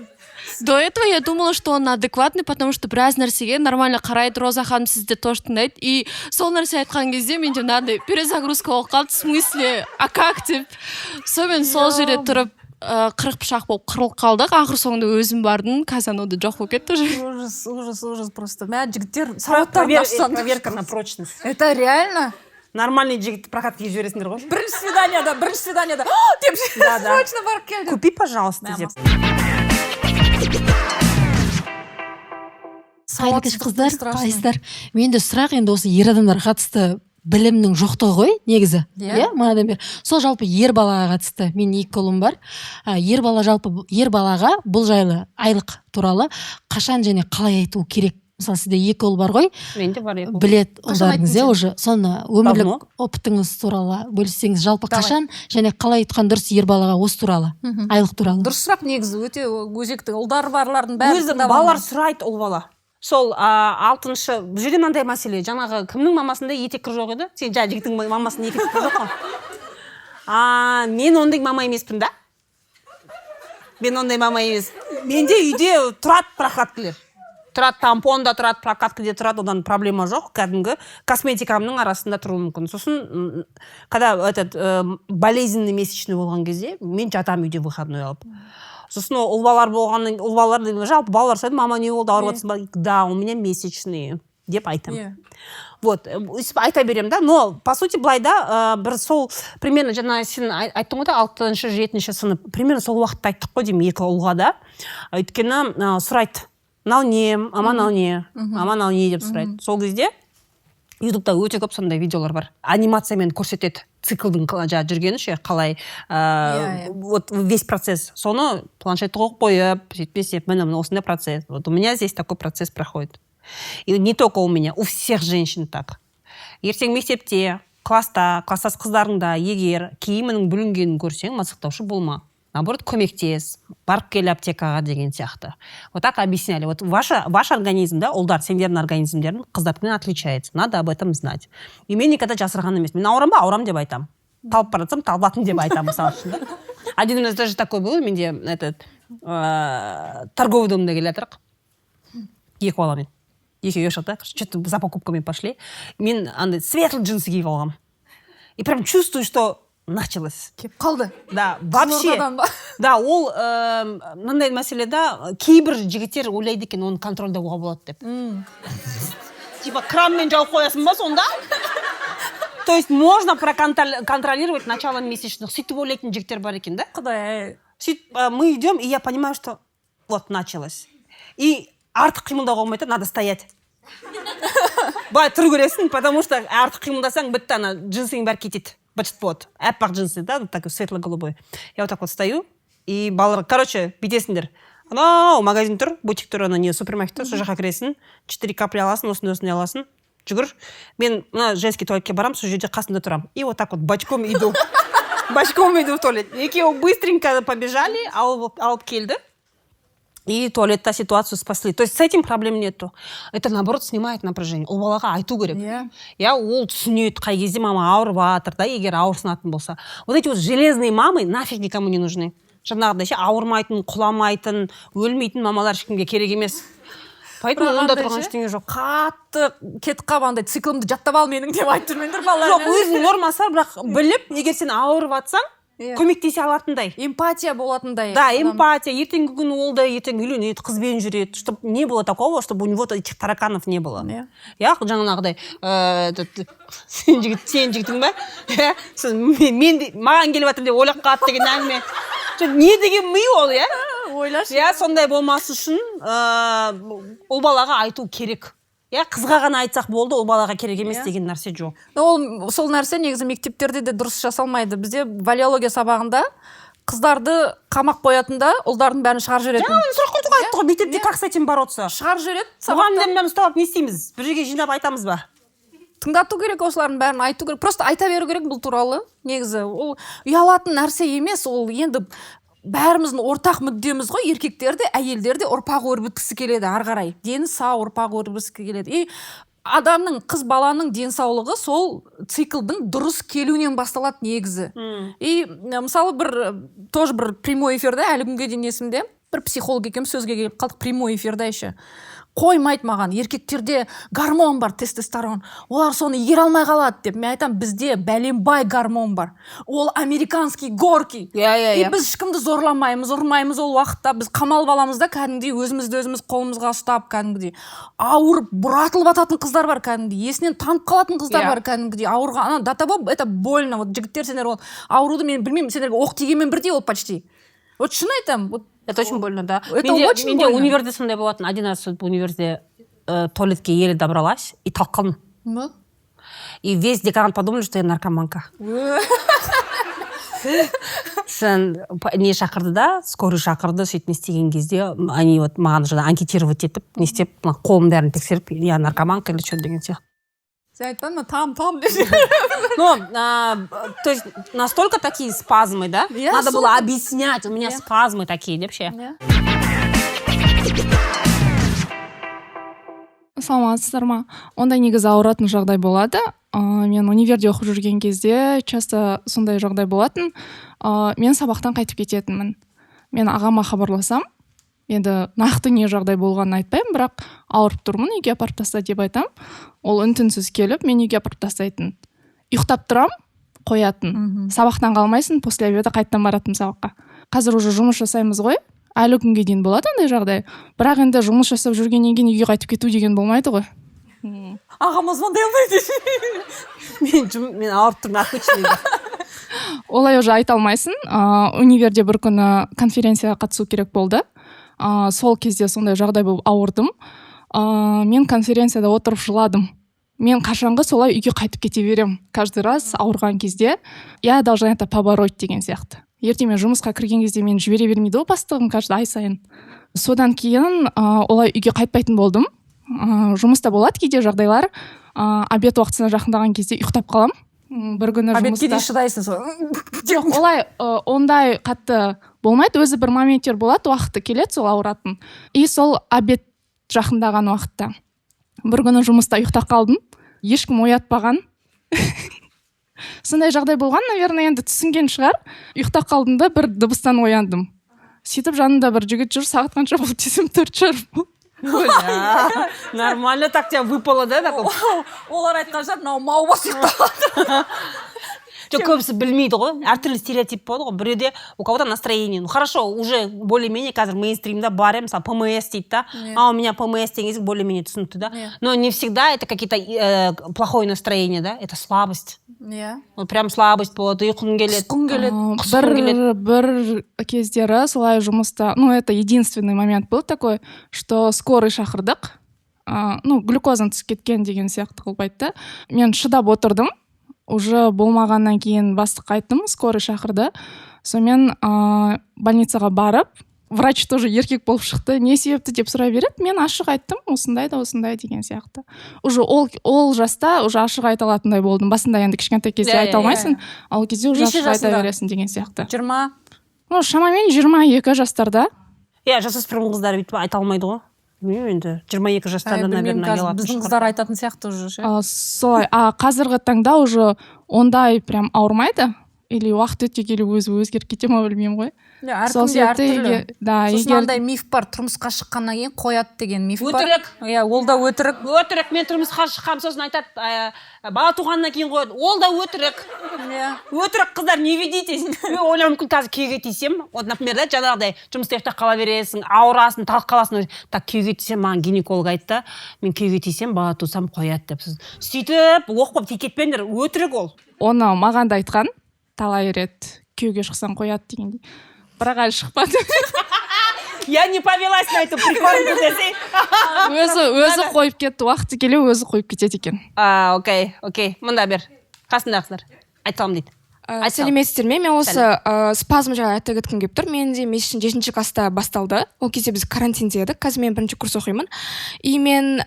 До этого я думала, что он адекватный, потому что біраз нәрсеге нормально қарайды, Роза ханым сізді тоже тыңдайды. И сол нәрсе айтқан кезде менде мынандай перезагрузка болып қалды, в смысле, а как деп. Сонымен сол жерде тұрып, қырық пышақ болып қырылып қалдық. Ақыр соңында өзім бардым, Казанода жоқ болып кетті уже. Ужас просто. Мә жігіттер сауаттарын ашсан. Проверка на прочность. Это реально? Нормальный жігітті прокатқа жібересіңдер ғой. Бірінші свиданияда деп срочно барып келді. Купи, пожалуйста, деп. Қайынкеш қыздар, менде сұрақ енді осы ер адамдарға қатысты білімнің жоқтығы ғой, негізі. Иә, манадан бері. Сол жалпы ер балаға қатысты. Мен 2 ұлым бар. Ер балаға бұл жайлы айлық туралы қашан және қалай айту керек? Мысалы, сізде 2 ұл бар ғой. Менде бар 2 ұл. Білет ұлдарыңыз уже. Соны өмірлік опытыңыз туралы бөліссеңіз, жалпы қашан және қалай айтқан дұрыс ер балаға осы туралы, айлық туралы. Дұрыс сұрақ негізі, өте өзекті. Ұлдар барлардың бәрі. Өзі балалар сұрайды ұл бала. Сол 6-шы, бұл жерде мынандай мәселе, жаңағы кімнің мамасында етек кір жоқ еді? Сен жігіттің мамасында етек кір жоқ қой. Мен ондай мама емеспін да. Мен ондай мама емес. Менде үйде тұрады прокаткілер. Тұрады тампонда, тұрады прокаткіде тұрады, одан проблема жоқ. Кәдімгі косметикамның арасында тұруы мүмкін. Сосын, когда болезненный месячный болған кезде, мен жатам үйде выходной алып. Сосын ұлбалар жалпы балалар сұрайды, мама не болды, ауырып жатсың ба? Да, у меня месячные деп айтам. Вот, айта берем, да, но по сути былайда бір сол примерно жаңа сен айттың ғой да 6-7 сынып, примерно сол уақытта айттық қой деймін 2 ұлға да. Өйткені сұрайды, мынау не, мынау не деп сұрайды. Сол кезде ютубта өте көп сондай видеолар бар. Анимациямен көрсетеді циклдың жүргені ше, қалай вот весь процесс. Соны планшетті қойып, сөйтпесе, міне осындай процесс. Вот у меня здесь такой процесс проходит. И не только у меня, у всех женщин так. Ертең мектепте, класстас қыздарыңда егер киімінің бүлінгенін көрсең, масықтаушы болма. Наоборот, көмектес, барып кел аптекаға деген сияқты. Вот так объясняли. Вот ваш организм, да, ұлдар, сендердің организмдердің қыздардікінен отличается. Надо об этом знать. И мен никогда жасырған емес. Мен ауырам ба? Ауырам деп айтам. талып бара жатсам талбатым деп айтамын мысалы үшін да. Один раз даже такой был менде этот торговый домда келе жатырық екі баламен екеуі шықты что-то за покупками пошли мен андай светлый джинсы киіп алғанмын и прям чувствую что началось келіп қалды. да вообще да ол мынандай мәселеде кейбір жігіттер ойлайды екен оны контрольдауға болады деп типа кранмен жауып қоясың ба сонда то есть можно проконтролировать начало месячных сөйтіп ойлайтын жігіттер бар екен да Құдай. сөйтіп мы идем и я понимаю что вот началось и артық қимылдауға болмайды надо стоять былай тұру керексің потому что артық қимылдасаң бітті ана джинсың бәрі кетеді быт болады аппақ джинсы да такой светло-голубой я вот так вот стою и балалар короче бүйтесіңдер анау магазин тұр бутик тұр ана не супермаркет тұр сол жаққа кіресің 4 капли аласың осыны аласың жүгір мен мына женский туалетке барамын сол жерде қасында тұрамын и вот так вот бочком иду в туалет екеуі быстренько побежали алып келді и туалетта ситуацию спасли. То есть с этим проблем нету. Это, наоборот, снимает напряжение. Ол балаға айту керек. Я ол түсінеді, қай кезде мама ауырып жатыр да, егер ауырсынатын болса. Вот эти вот железные мамы нафиг никому не нужны. Жаңағыдай ше ауырмайтын, құламайтын, өлмейтін мамалар ешкімге керек емес. Поэтому онда тұрған ештеңе жоқ. Қатты кетіп қалғандай циклымды жаттап ал менің деп айтып жүрмеңдер балалар. Жоқ, өзінің нормасы бар, бірақ біліп, егер сен ауырып жатсаң, көмектесе алатындай. Эмпатия болатындай. Да, эмпатия. Ертеңгі күні ол да ертең үйленеді, қызбен жүреді, чтобы не было такого, чтобы у него этих тараканов не было. Я жаңағыдай сен жігітің ба? Мен маған келіп жатыр деп ойлап қалады деген әңгіме. Не деген ми ол, иә? Ойлашы. Я сондай болмас үшін ол балаға айту керек. Я қызға ғана айтсақ болды, ол балаға керек емес деген нәрсе жоқ. Ол сол нәрсе негізі мектептерде де дұрыс жасалмайды. Бізде валеология сабағында қыздарды қамақ қоятында ұлдардың бәрін шығарып жіберетін. Ja, сұрақ қойдық айттық, мектепте как с этим бороться? Шығарып жібереді. Мұғалімдермен ұсталып не істейміз? Бір жерге жинап айтамыз ба? Тыңдату керек, осылардың бәрін айту керек. Просто айта беру керек бұл туралы. Негізі ол ұялатын нәрсе емес, ол енді бәріміздің ортақ мүддеміз ғой, еркектерде, әйелдерде ұрпақ өрбіткісі келеді ары қарай. Дені сау ұрпақ өрбіткісі келеді. И адамның, қыз баланың денсаулығы сол циклдың дұрыс келуінен басталады негізі. И мысалы тоже бір прямой эфирде әлі күнге дейін есімде бір психолог екем сөзге келіп қалдық прямой эфирде еще. Қоймайды маған, еркектерде гормон бар, тестостерон. Олар соны игере алмай қалады деп. Мен айтам, бізде бәленбай гормон бар. Ол американский горки. И біз ешкімді зорламаймыз, ұрмаймыз ол уақытта. Біз қамалып аламыз да кәдімгідей өзіміз қолымызға ұстап кәдімгідей. Ауырып, бұратылып ататын қыздар бар кәдімгідей. Есінен танып қалатын қыздар бар кәдімгідей. Ауырған, до того это больно. Вот жігіттер сендер ол ауруды мен білмеймін, сендерге оқ тигенмен бірдей ол почти. Вот шын айтам, вот это очень больно, да. Это очень больно. Менде универде сондай болатын. Один раз в универде туалетке еле добралась и толқын. И весь декан подумали, что я наркоманка. Сен не шақырды да, скорый шақырды, сөйтіп не істеген кезде, они вот маған жаңа анкетировать етіп, не істеп, қолым бәрін тексеріп, я наркоманка или что деген сияқты. Айтпаймын, там Ну, то есть настолько такие спазмы, да? Надо было объяснять, у меня спазмы такие, вообще. Саламатсыздар ма? Ондай негізі ауыратын жағдай болады. Мен универде оқып жүрген кезде часто сондай жағдай болатын. Мен сабақтан қайтып кететінмін. Мен ағама хабарласам, енді нақты не жағдай болғанын айтпаймын, бірақ ауырып тұрмын, үйге апарып таста деп айтам. Ол үн-түнсіз келіп, мен үйге апарып тастайтын. Ұйықтап тұрам, қоятын. Сабақтан қалмайсың, после обеда қайттан баратын сабаққа. Қазір уже жұмыс жасаймыз ғой. Әлі күнге дейін болады андай жағдай. Бірақ енді жұмыс жасап жүргеннен кейін үйге қайтып кету деген болмайды ғой. Ағама звондай алмайды. Мен ауырып тұрмын, обычный. Олай уже айта алмайсың. Универде бір күні конференцияға қатысу керек болды. Сол кезде сондай жағдай болып ауырдым. Мен конференцияда отырып жыладым. Мен қашанғы солай үйге қайтып кете берем. Каждый раз ауырған кезде я должна это побороть деген сияқты. Ертең мен жұмысқа кірген кезде мен жібере бермейді ғой бастығым каждый ай сайын. Содан кейін олай үйге қайтпайтын болдым. Жұмыста болады кейде жағдайлар. Обед уақытына жақындаған кезде ұйықтап қалам. Бір күні жұмыста. Обедке де шыдайсың сол. Жоқ, олай ондай қатты болмайды. Өзі бір моменттер болады, уақыты келеді сол ауыратын. И сол обед жақындаған уақытта. Бір күні жұмыста ұйықтап қалдым. Ешкім оятпаған. сондай жағдай болған, наверное, енді түсінген шығар. Ұйықтап қалдым да бір дыбыстан ояндым. Сөйтіп жанында бір жігіт жүр, сағат қанша болды десем 4 жарым. Нормально так тебя выпало, да? Олар айтқан шығар, мынау мау бас ұйықтап. Жоқ, көбісі білмейді ғой, әртүрлі стереотип болады ғой. Біреуде у кого-то настроение. Ну хорошо, уже более-менее қазір мейнстримда бар, мысалы ПМС дейді да. А у меня ПМС деген кезде более-менее түсінікті да. Но не всегда это какие-то плохое настроение, да? Это слабость. Вот прям слабость болады, ұйқың келеді. Құсқың келеді. Бір кездері солай жұмыста, ну это единственный момент был такой, что скорый шақырдық. Ну глюкозам түсіп кеткен деген сияқты қылып айтты. Мен шыдап отырдым. Уже болмағаннан кейін бастыққа айттым, скорый шақырды. Сонымен больницаға барып, врач тоже еркек болып шықты. Не себепті деп сұрай береді. Мен ашық айттым, осындай деген сияқты. Уже ол жаста уже ашық айта алатындай болдым. Басында енді кішкентай кезде айта алмайсың, ал кезде уже ашық айта бересің деген сияқты. 20? Ну, шамамен 22 жастарда. Жасөспірім қыздар бүйтіп айта алмайды ғой. Білмеймін енді 22 жастарда, наверное, біздің қыздар айтатын сияқты уже ше. Солай, қазіргі таңда уже ондай прям ауырмайды. Или уақыт өте келе өзі өзгеріп кете ма білмеймін ғой. Әркімде әртүрлі. Сосын андай миф бар, тұрмысқа шыққаннан кейін қояды деген миф бар. Өтірік. Ол да өтірік. Өтірік, мен тұрмысқа шыққам, сосын айтады, бала туғаннан кейін қояды. Ол да өтірік. Өтірік қыздар, не ведитесь? Мен ойлауым мүмкін қазір күйеуге тисем, вот, например, да, жаңағыдай жұмыста ұйықтап қала бересің, ауырасың, талып қаласың. Так, күйеуге тисем, маған гинеколог айтты, мен күйеуге тисем, бала тусам қояды деп. Сөйтіп, оқып текетпеңдер, өтірік ол. Оны маған да айтқан. Талай рет күйеуге шықсаң қояды дегендей. Бірақ әлі шықпады. Я не повелась на эту прикольную десей. Өзі қойып кетті, уақыты келе өзі қойып кетеді екен. Окей. Мұнда бер. Қасындағысыздар. Айтсалым дейді. Сәлеметсіздер ме? Мен осы спазм жайлы айта кеткім келіп тұр. Менде месячный 7-ші класста басталды. Ол кезде біз карантинде едік. Қазір мен 1-ші курс оқимын. И мен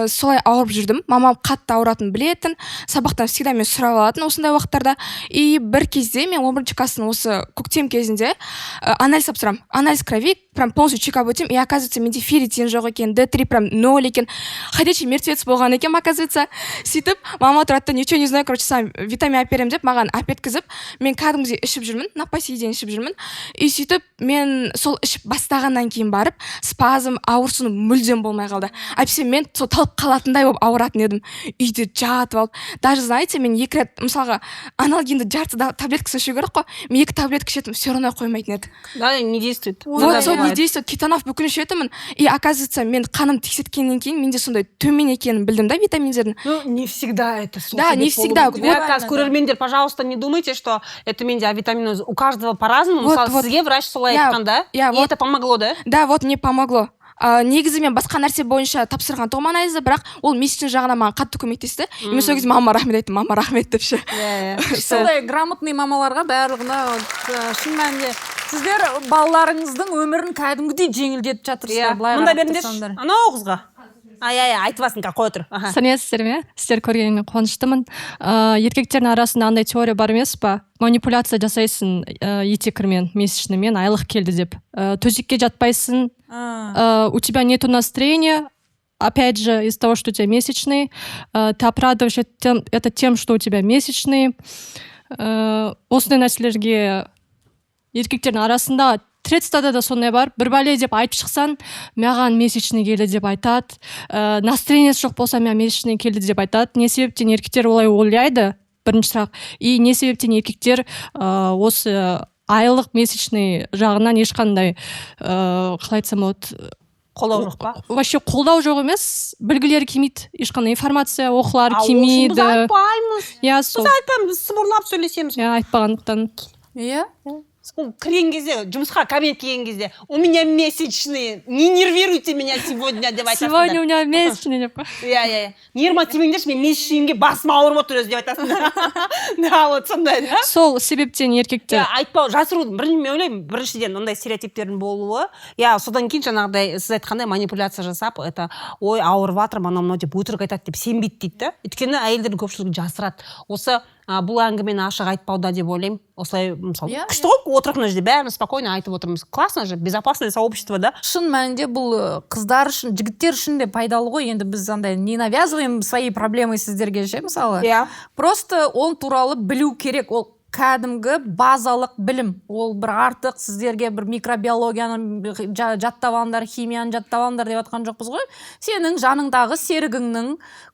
солай ауырып жүрдім. Мамам қатты ауыратын білетін. Сабақтан всегда мен сұрап алатын осындай уақыттарда. И бір кезде мен 11-ші класстың осы көктем кезінде анализ тапсырамын. Анализ крови, прям полностью чекап өтем. И оказывается, менде ферритин жоқ екен, D3 прям 0 екен. Ходячий мертвец болған екен, оказывается. Сөйтіп, мама тұрады, ничего не знаю, короче, сам витамин әперем деп, маған әпеткізіп, мен кәдімгідей ішіп жүрмін, напасиден ішіп жүрмін. И сөйтіп, мен сол ішіп бастағаннан кейін барып, спазм, ауырсыну мүлдем болмай қалды. Әпсе мен сол талып қалатындай болып ауыратын едім. Үйде жатып алып. Даже, знаете, мен 2 рет, мысалға, аналгинді жарты таблеткасын ішу керек қой. Мен 2 таблетка ішетім, все равно қоймайтын еді. Да, не действует. Вот, сол не действует. Кетанов бүкіл ішетімін. И оказывается, мен қаным тексерткеннен кейін менде сондай төмен екенін білдім, да, витаминдердің. Ну, не всегда это. Да, не всегда. Көрермендер, пожалуйста, не думайте, что это менде витамин. У каждого по-разному. Мысалы, сізге врач солай айтқан, да? И это помогло, да? Да, вот мне помогло. Негізі мен басқа нәрсе бойынша тапсырған тоғым анализі, бірақ ол месячный жағына маған қатты көмектесті. Мен сол кезде мама рахмет айттым, мама рахмет депші. Сондай грамотный мамаларға барлығына шын мәнінде сіздер балаларыңыздың өмірін кәдімгідей жеңілдетіп жатырсыздар. Мұнда беріңдерші, анау қызға. Айтывасын, қой отыр. Сәлеметсіздер ме? Сіздер көргеніне қуаныштымын. Еркектердің арасында андай теория бар емес па? Манипуляция жасайсың етекірмен, месячныймен, айлық келді деп. Төсекке жатпайсың, у тебя нету настроения, опять же, из-за того, что у тебя месячный, ты оправдываешь это тем, что у тебя месячный. Осындай нәрселерге еркектердің арасында Тредстада да сондай бар. Бір бәле деп айтып шықсан, маған месячный келді деп айтады. Настроениесі жоқ болса, маған месячный келді деп айтады. Не себептен еркектер олай ойлайды? Бірінші сұрақ. И не себептен еркектер осы айлық месячный жағынан ешқандай қалай айтсам болады, қолдау жоқ па? Вообще қолдау жоқ емес, білгілері келмейді, ешқандай информация оқылары келмейді. Біз айтпаймыз. Біз айтпаймыз, сыбырлап сөйлесеміз. Айтпағандықтан. Кірген кезде, жұмысқа кабинет келген кезде, у меня месячный, не нервируйте меня сегодня деп айтасыңдар. Сегодня у меня месячный деп. Нервіма тимеңдерші, мен месячныйімге басым ауырып отыр өзі деп айтасыңдар. Да, вот сондай, да? Сол себептен еркектер. Айтпау, жасырудың, мен ойлаймын, біріншіден ондай стереотиптердің болуы, содан кейін жаңағыдай сіз айтқандай манипуляция жасап, это, ой, ауырып жатыр, мынау деп өтірік айтады деп сенбейді дейді. Өйткені әйелдердің көпшілігі жасырады. Осы бұл әңгімені ашық айтпауда деп ойлаймын. Осылай мысалы күшті ғой, отырып мына жерде бәріміз спокойно айтып отырмыз. Классно же, безопасное сообщество, да? Шын мәнінде бұл қыздар үшін, жігіттер үшін де пайдалы ғой. Енді біз андай не навязываем свои проблемы сіздерге ше, мысалы. Просто ол туралы білу керек. Ол кәдімгі базалық білім. Ол бір артық сіздерге бір микробиологияны жаттап алыңдар, химияны жаттап алыңдар деп жатқан жоқпыз ғой. Сенің жаныңдағы серігіңнің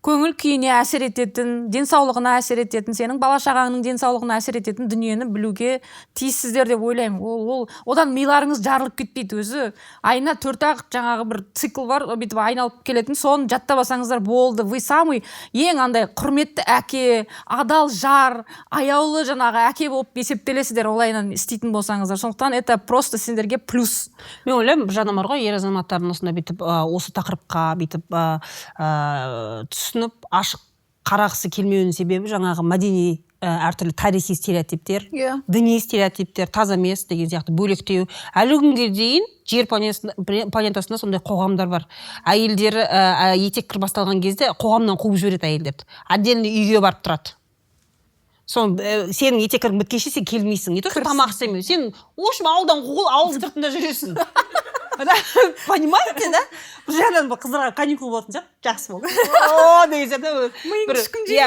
көңіл күйіне әсер ететін, денсаулығына әсер ететін, сенің бала-шағаңның денсаулығына әсер ететін дүниені білуге тиіссіздер деп ойлаймын. Ол одан миларыңыз жарылып кетпейді. Өзі айына 4-ақ жаңағы бір цикл бар, бүйтіп айналып келетін, соны жаттап алсаңыздар болды. Вы самый ең андай құрметті әке, адал жар, аяулы жаңағы әке болып есептелесіздер, олайынан істейтін болсаңыздар. Сондықтан это просто сендерге плюс. Мен ойлаймын, бір жағынан бар ғой, ер азаматтардың осында бүйтіп осы тақырыпқа бүйтіп түсініп ашық қарағысы келмеуінің себебі жаңағы мәдени әртүрлі тарихи стереотиптер, діни стереотиптер, таза емес деген сияқты бөлектеу. Әлі күнге дейін жер планетасында сондай қоғамдар бар. Әйелдер етек кір басталған кезде қоғамнан қуып жібереді әйелдерді. Отдельно үйге барып тұрады. Сенің етек кірің біткенше сен келмейсің. Не то, что тамақ істемеу. Сен общем ауылдан қуыл, ауыл сыртында жүресің. Понимаете, да? Бір жағынан қыздарға каникул болатын сияқты, жақсы болды.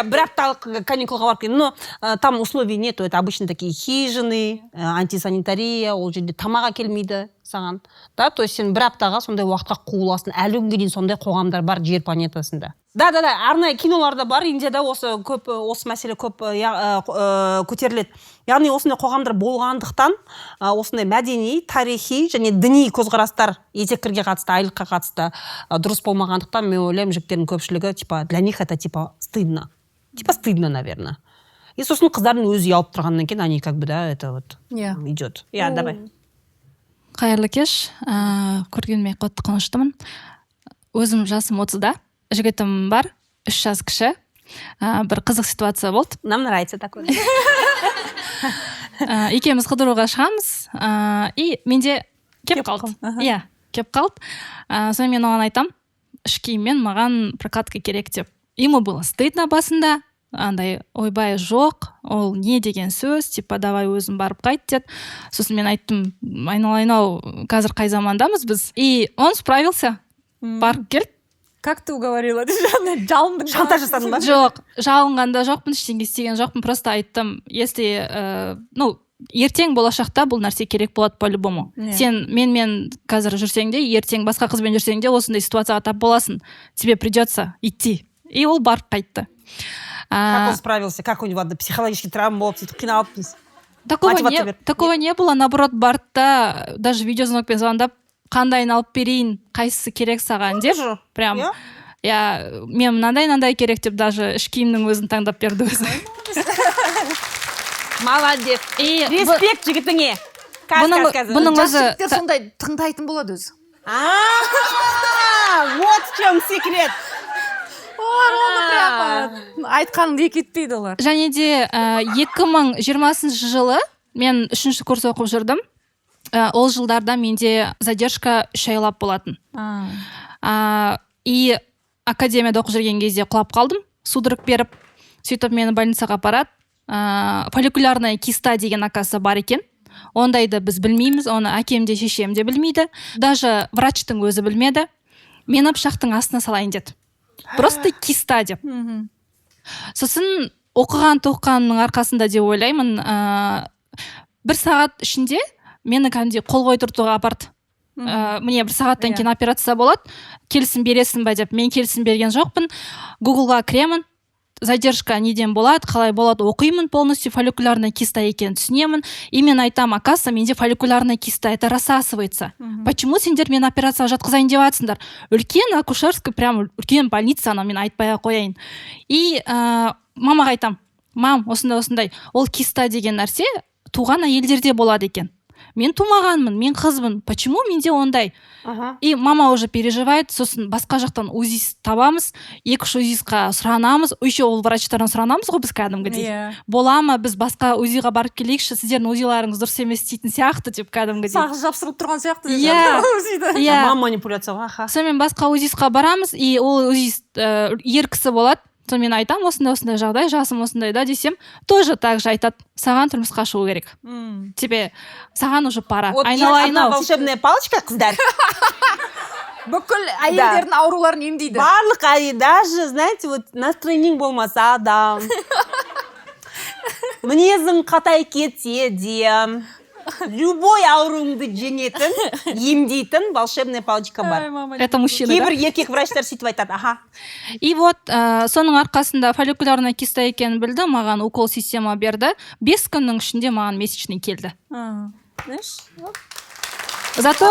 Бір апталық каникулға барып келдім. Но там условий нету. Это обычно такие хижины, антисанитария, ол жерде тамаға келмейді саған. Да, то есть сен бір аптаға сондай уақытқа қуыласың. Әлі күнге дейін сондай қоғамдар бар жер планетасында. Да, арнайы киноларда бар, Индияда осы мәселе көп көтеріледі. Яғни осындай қоғамдар болғандықтан, осындай мәдени, тарихи және діни көзқарастар етеккірге қатысты, айлыққа қатысты дұрыс болмағандықтан, мен ойлаймын, жігіттердің көпшілігі, для них это стыдно. Стыдно, наверное. И сосын қыздардың өзі ұялып тұрғаннан кейін, они как бы, да, это вот идет. Давай. Қайырлы кеш, көргеніме қатты қуаныштымын. Өзім жасым 30-да. Жігітім бар, 3 жас кіші. Бір қызық ситуация болды. Нам нравится такое. Екеуміз қыдыруға шығамыз. И менде кеп қалды. Кеп қалды. Соны мен оған айтам, іш киіммен маған прокатка керек деп. Ему было стыдно басында. Андай ойбай жоқ, ол не деген сөз, давай өзім барып қайт деді. Сосын мен айттым, айналайын-ау, қазір қай замандамыз біз. И он справился. Барып келді. Как ты уговорила? Жалындың шантаж жасадың ба? Жоқ, жалынғанда жоқпын, ештеңе істеген жоқпын. Просто айттым, если, ертең болашақта бұл нәрсе керек болады по-любому. Сен менімен қазір жүрсең де, ертең басқа қызбен жүрсең де, осындай ситуацияға тап боласың. Тебе придется идти. И ол барып қайтты. Как он справился? Как у него психологический травма болып, қиналып? Такого не было, наоборот, бартта даже видеозвонокпен звондап, қандай айналып берейін, қайсысы керек саған деп, прям, мен мынандай керек деп, даже іш киімнің өзін таңдап берді өзі. Молодец. Респект жігітіңе. Бұның өзі... Жігіттер сондай тыңдайтын болады өзі. Вот в чем секрет. Айтқаныңды екі етпейді олар. Және де 2020 жылы мен 3-ші курс оқып жүрдім. Ол жылдарда менде задержка 3 айлап болатын. И академияда оқып жүрген кезде құлап қалдым, судорог беріп, сөйтіп мені больницаға апарады. Фолликулярная киста деген акасы бар екен. Ондайды біз білмейміз, оны әкем де шешем де білмейді. Даже врачтың өзі білмеді. Мені пышақтың астына салайын деді. Просто киста деп. Сосын оқығанның арқасында деп ойлаймын, 1 сағат ішінде мені кәдімгідей қол қойдыртуға апарды. Міне 1 сағаттан кейін операция болады, келісім бересің бе деп. Мен келісім берген жоқпын. Гуглға кіремін, задержка неден болады, қалай болады, оқимын, полностью фолликулярная киста екенін түсінемін. И мен айтам, оказывается, менде фолликулярная киста, это рассасывается. Почему сендер мен операцияға жатқызайын деп жатсыңдар? Үлкен акушерский, прям үлкен больница, ана мен айтпай қояйын. И мамаға айтам, мам, осындай, ол киста деген нәрсе туған әйелдерде болады екен. Мен тумағанмын, мен қызбын. Почему менде ондай? И мама уже переживает, сосын басқа жақтан УЗИ табамыз, 2-3 УЗИ-ға сұранамыз, еще ол врачтардан сұранамыз ғой біз кәдімгідей. Бола ма, біз басқа УЗИ-ға барып келейікші, сіздердің УЗИ-ларыңыз дұрыс емес істейтін сияқты деп кәдімгідей. Сағыз жапсырып тұрған сияқты. Мама манипуляцияға. Сонымен басқа УЗИ-ға барамыз, и ол УЗИ ер кісі болады. соны мен айтамын осындай жағдай, жасым осындайда десем, тоже так же айтады, саған тұрмысқа шығу керек. Тебе саған уже пора. Айналайын волшебная палочка, қыздар. бүкіл әйелдердің ауруларын емдейді. Барлық даже, знаете, вот настроениең болмаса да, мінезің қатай кетсе де, любой ауруыңды жеңетін, емдейтін волшебная палочка бар. Это мужчина, кейбір еркек врачтар сөйтіп айтады. Аха. И вот соның арқасында фолликулярный киста екенін білді, маған укол система берді. 5 күннің ішінде маған месячный келді. Зато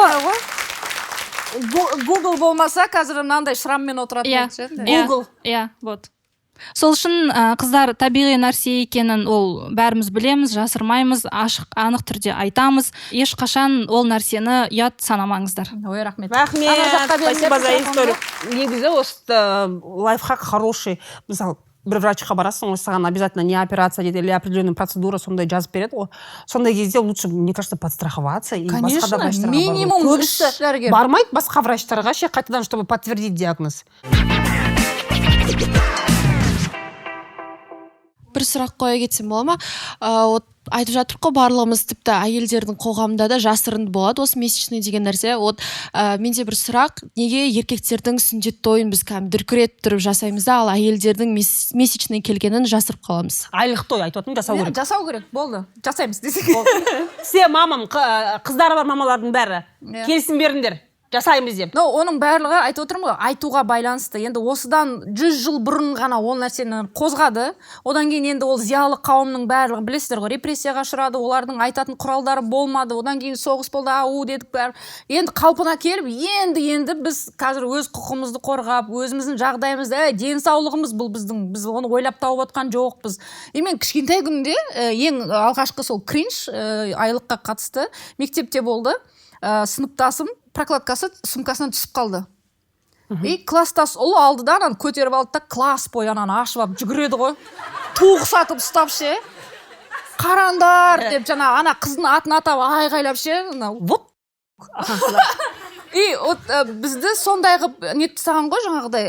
Google болмаса, қазір мынандай шраммен отырады. Google. Иә, вот. Сол үшін қыздар табиғи нәрсе екенін ол бәріміз білеміз, жасырмаймыз, ашық, анық түрде айтамыз. Ешқашан ол нәрсені ұят санамаңыздар. Ой, рахмет. Спасибо за историю. Негізі осы лайфхак хороший. Мысалы, бір врачқа барасың, ол саған обязательно не операция дейді, или определенная процедура сондай жазып береді ғой. Сондай кезде лучше, мне кажется, подстраховаться. Конечно, минимум 3 дәрігер. Бармайды басқа врачтарға ше қайтадан, чтобы подтвердить диагноз. Бір сұрақ қоя кетсем бола ма? Вот айтып жатыр қой, барлығымыз тіпті әйелдердің қоғамында да жасырынды болады осы месячный деген нәрсе. Вот менде бір сұрақ, неге еркектердің сүндет тойын біз дүркіретіп тұрып жасаймыз да, ал әйелдердің месячный келгенін жасырып қаламыз? Айлық той айтып отырмын, жасау керек. Жасау керек, болды. Жасаймыз десек. Все мамам, қыздары бар мамалардың бәрі келісім беріңдер. Жасаймыз деп. Оның барлығы айтып отырмын ғой, айтуға байланысты. Енді осыдан 100 жыл бұрын ғана ол нәрсені қозғады. Одан кейін енді ол зиялы қауымның барлығы, білесіздер ғой, репрессияға ұшырады, олардың айтатын құралдары болмады. Одан кейін соғыс болды, дедік бәрі. Енді қалпына келіп, енді біз қазір өз құқығымызды қорғап, өзіміздің жағдайымызды, денсаулығымыз бұл біздің, біз оны ойлап тауып отқан жоқпыз. Мен кішкентай күнде ең алғашқы сол кринж айлыққа қатысты мектепте болды. Сыныптасым прокладкасы сумкасынан түсіп қалды. И класстас ұлы алдыдан көтеріп алды да класс бойы ашып алып жүгіреді ғой. Туғысатып ұстап ше. Қарандар деп ана қыздың атын атап айғайлап ше. Вот. И бізді сондай қылып нетті саған ғой жаңағыдай.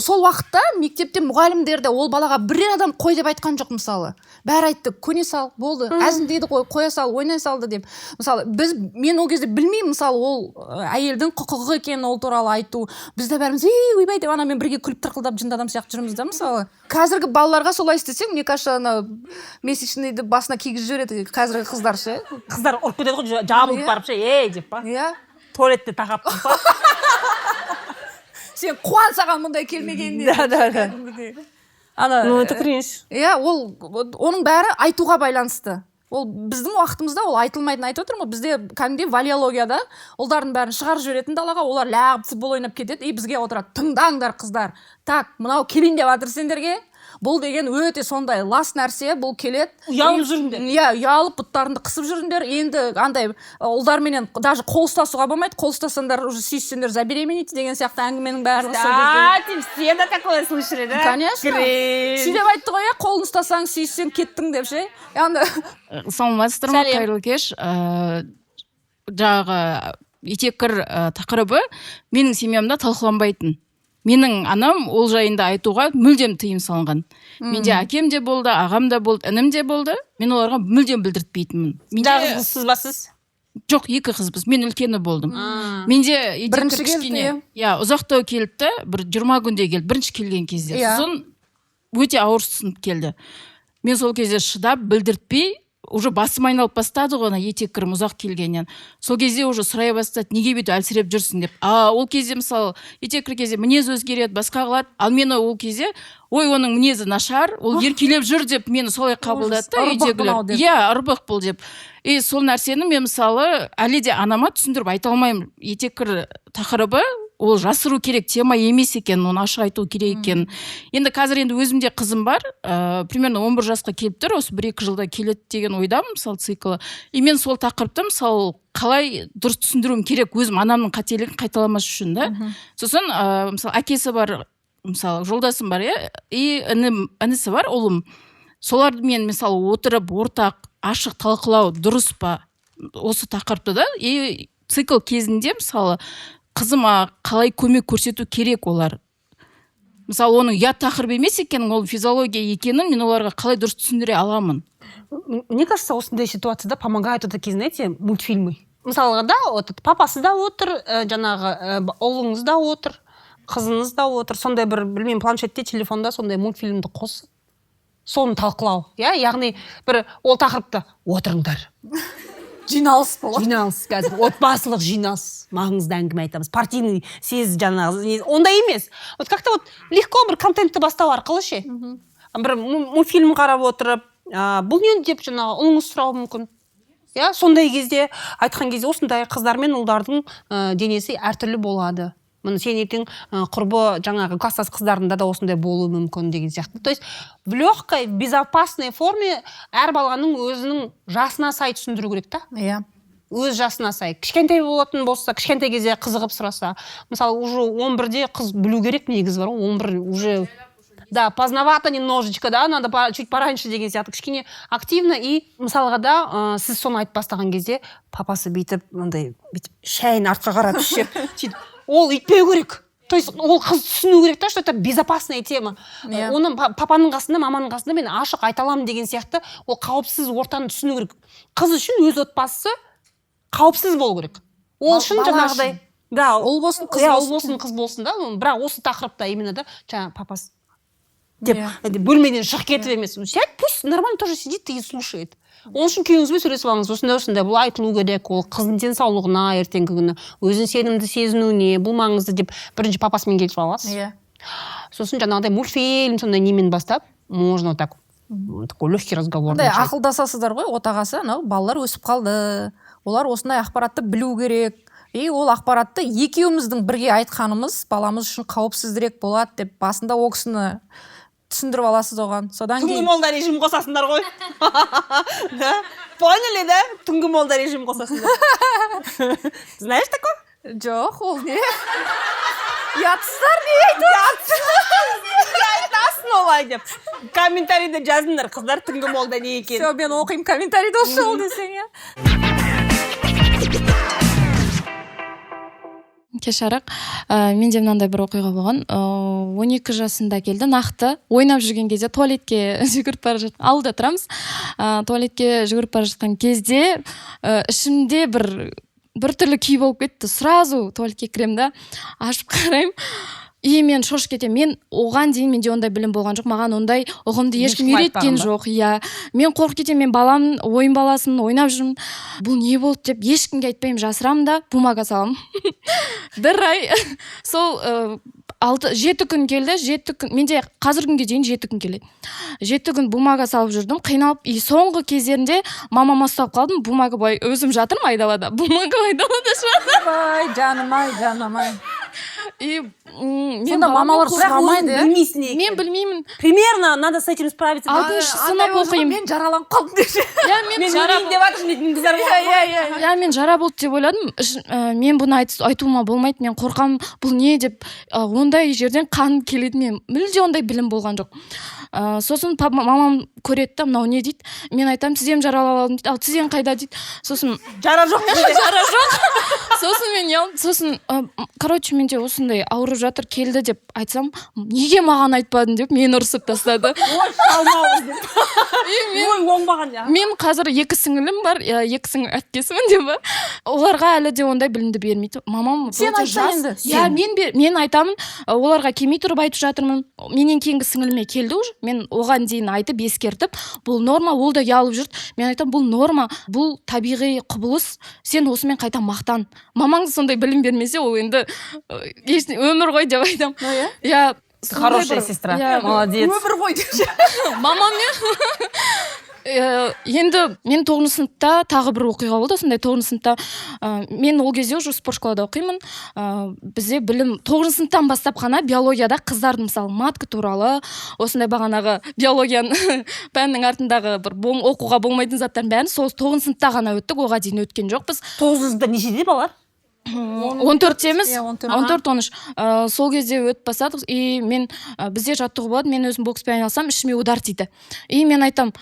Сол уақытта мектепте мұғалімдер де ол балаға бір адам қой деп айтқан жоқ мысалы. Бәрі айтты, көне сал, болды. Әзілдейді ғой, қоя сал, ойнай салды деп. Мысалы, мен ол кезде білмеймін, мысалы, ол әйелдің құқығы екенін ол туралы айту. Бізде бәріміз, ойбай деп анамен бірге күліп тырқылдап жынды адам сияқты жүрміз да, мысалы. Қазіргі балаларға солай істесең, мне кажется, месячныйды басына кигізіп жібереді қазіргі қыздар ше. Қыздар ұрып кетеді ғой, жабылып барып ше, деп па. Иә. Туалетте тағап па. Сен қуан саған мұндай келмегенде. Да. Ну, это кринж. Иә, оның бәрі айтуға байланысты. Ол біздің уақытымызда ол айтылмайтын айтып отырмын. Бізде кәдімгідей валиологияда ұлдардың бәрін шығарып жіберетін далаға, олар лағып футбол ойнап кетеді, и бізге отырады. Тыңдаңдар қыздар. Так, мынау келейін деп жатыр сендерге. Бұл деген өте сондай лас нәрсе, бұл келеді. Ұялып жүріңдер. Иә, ұялып бұттарыңды қысып жүріңдер. Енді андай ұлдарменен даже қол ұстасуға болмайды. Қол ұстасаңдар, уже сүйіссеңдер, забеременеете деген сияқты әңгіменің бәрі. Да, все да такое слышали, да? Конечно. Сөйтіп айтты ғой, қолын ұстасаң, сүйіссең кеттің деп ше. Саламатсыздар ма, қайырлы кеш. Жаңағы етеккір тақырыбы менің семьямда талқыланбайтын. Менің анам ол жайында айтуға мүлдем тыйым салынған. Менде әкем де болды, ағам да болды, інім де болды. Мен оларға мүлдем білдіртпейтінмін. Менде қызсыз ба сіз? Жоқ, 2 қызбыз. Мен үлкені болдым. Менде бірінші келді. Иә, ұзақтау келді, бір 20 күнде келді, бірінші келген кезде. Сосын өте ауыр сынып келді. Мен сол кезде шыдап білдіртпей, уже басым айналып бастады ғой, етеккірім ұзақ келгеннен. Сол кезде уже сұрай бастады, неге бүйтіп әлсіреп жүрсің деп. Ол кезде мысалы етеккір кезде мінез өзгереді, басқа қылады. Ал мені ол кезде, оның мінезі нашар, ол еркелеп жүр деп мені солай қабылдады. Иә, ұрбық бұл деп. И сол нәрсені мен мысалы әлі де анама түсіндіріп айта алмаймын. Етеккір тақырыбы ол жасыру керек тема емес екен, оны ашық айту керек екен. Енді қазір өзімде қызым бар, примерно 11 жасқа келіп тұр, осы 1-2 жылда келеді деген ойдамын, мысалы циклы. И мен сол тақырыпты мысалы қалай дұрыс түсіндіруім керек, өзім анамның қателігін қайталамас үшін да. Сосын мысалы әкесі бар, мысалы жолдасым бар, и інісі бар, ұлым. Солармен мысалы отырып ортақ ашық талқылау дұрыс па осы тақырыпты да. И цикл кезінде мысалы қызыма қалай көмек көрсету керек олар. мысалы оның ұят тақырып емес екенін, ол физиология екенін мен оларға қалай дұрыс түсіндіре аламын. Мне кажется, осындай ситуацияда помогают вот такие, знаете, мультфильмы. Мысалға да, папасы да отыр, жаңағы ұлыңыз да отыр, қызыңыз да отыр, сондай бір, білмеймін, планшетте, телефонда сондай мультфильмді қосып, соны талқылау. Яғни бір ол тақырыпты отырыңдар. Жиналыс болады. Жиналыс қазір, отбасылық жиналыс, маңызды әңгіме айтамыз. Партийный съезд жаңағы, ондай емес. Вот как-то вот легко бір контентті бастау арқылы ше. Бір мультфильм қарап отырып, бұл не деп жаңағы ұлыңыз сұрауы мүмкін. Сондай кезде, айтқан кезде осындай қыздар мен ұлдардың денесі әртүрлі болады. Міне сен ертең құрбы жаңағы класстас қыздарында да осындай болуы мүмкін деген сияқты. То есть в легкой, безопасной форме әр баланың өзінің жасына сай түсіндіру керек та. Өз жасына сай. Кішкентай болатын болса, кішкентай кезде қызығып сұраса. Мысалы, уже 11-де қыз білу керек негізі бар. 11 уже... Да, поздновато немножечко, да, надо чуть пораньше деген сияқты. Кішкене активно и мысалға да сіз соны айтып бастаған кезде папасы бүйтіп, шайын артқа қарап ішіп, ол үйтпеу керек. То есть ол қыз түсіну керек та, что это безопасная тема. Оны папаның қасында, маманың қасында мен ашық айта аламын деген сияқты, ол қауіпсіз ортаны түсіну керек. Қыз үшін өз отбасы қауіпсіз болу керек. Ол үшін жаңағыдай, да, ол болсын, қыз болсын да, бірақ осы тақырыпта именно да, жаңағы папасы деп бөлмеден шығып кетіп емес. Сядь, пусть нормально тоже сидит и слушает. Ол үшін күйеуіңізбен сөйлесіп алыңыз, осындай бұл айтылу керек, ол қыздың денсаулығына, ертеңгі күні өзін сенімді сезінуіне, бұл маңызды деп бірінші папасымен келісіп аласыз. Сосын жаңағыдай мультфильм сондай немен бастап, можно вот так такой легкий разговор. Ақылдасасыздар ғой, отағасы, балалар өсіп қалды, олар осындай ақпаратты білу керек. И ол ақпаратты екеуміздің бірге айтқанымыз баламыз үшін қауіпсіздірек болады деп басында ол кісіні түсіндіріп аласыз оған. Содан кейін түнгі молда режим қосасыңдар ғой. Поняли, да? Түнгі молда режим қосасыңдар. Знаешь такое? Жоқ, ол не? Ятсыздар не айтасың олай деп. Комментарийде жазыңдар, қыздар түнгі молда не екен. Все, мен оқимын комментарийді осы жол десең, я. Кеш жарық, менде мынандай бір оқиға болған. 12 жасында келді, нақты ойнап жүрген кезде туалетке жүгіріп бара жатқан, ауылда тұрамыз, туалетке жүгіріп бара жатқан кезде ішімде бір түрлі күй болып кетті. Сразу туалетке кірем да, ашып қараймын. И мен шошып кетемін. Мен оған дейін менде ондай білім болған жоқ, маған ондай ұғымды ешкім үйреткен жоқ. Мен қорқып кетемін, мен балам, ойын баласын ойнап жүрмін. Бұл не болды деп ешкімге айтпаймын, жасырамын да бумага саламын. Бір ай сол 7 күн келді, 7 күн, менде қазір күнге дейін 7 күн келеді. 7 күн бумага салып жүрдім, қиналып, и соңғы кездерінде мамама ұстап қалдым, бумага бай өзім жатырмын айдалада, бумага айдалада жатыр. Ай, жаным ай. Сонда мамалар сұрамайды, білмейсің. Мен білмеймін. Примерно надо с этим справиться. 6-шы сынып оқимын. Мен жараланып қалдым деші. Мен жара болды деп ойладым. Мен бұны айтуыма болмайды, мен қорқам, бұл не деп, ондай жерден қан келеді, мен мүлде ондай білім болған жоқ. Сосын мамам көреді да, мынау не дейді. Мен айтамын, тізем жаралап алдым дейді. Ал тізем қайда дейді. Сосын жара жоқ. Сосын мен короче, менде осындай ауырып жатыр, келді деп айтсам, неге маған айтпадың деп мені ұрсып тастады. Мен қазір 2 сіңілім бар, 2 сіңіл әпкесімін деп бар. Оларға әлі де ондай білімді бермейді. Мамам сен айтса енді. Мен айтамын, оларға келмей тұрып айтып жатырмын. Менен кейінгі сіңіліме келді уже. Мен оған дейін айтып ескертіп, бұл норма, ол да ұялып жүрді. Мен айтам, бұл норма, бұл табиғи құбылыс, сен осымен қайта мақтан. Мамаңыз сондай білім бермесе, ол енді өмір ғой деп айтам. Хорошая сестра, молодец. Өмір ғой деп. Мамамен енді мен 9 сыныпта тағы бір оқиға болды. Сондай 9 сыныпта мен ол кезде уже спортшколада оқимын. Бізде білім 9 сыныптан бастап қана биологияда қыздардың мысалы матка туралы, осындай бағанағы биологияның пәннің артындағы бір оқуға болмайтын заттардың бәрін сол 9 сыныпта ғана өттік, оған дейін өткен жоқпыз. 9 сыныпта нешеде балалар? 14-теміз, 14-13. Сол кезде өтіп бастадық. И мен бізде жаттығу болады, мен өзім бокспен айналсам, ішіме удар тиді. И мен айтам,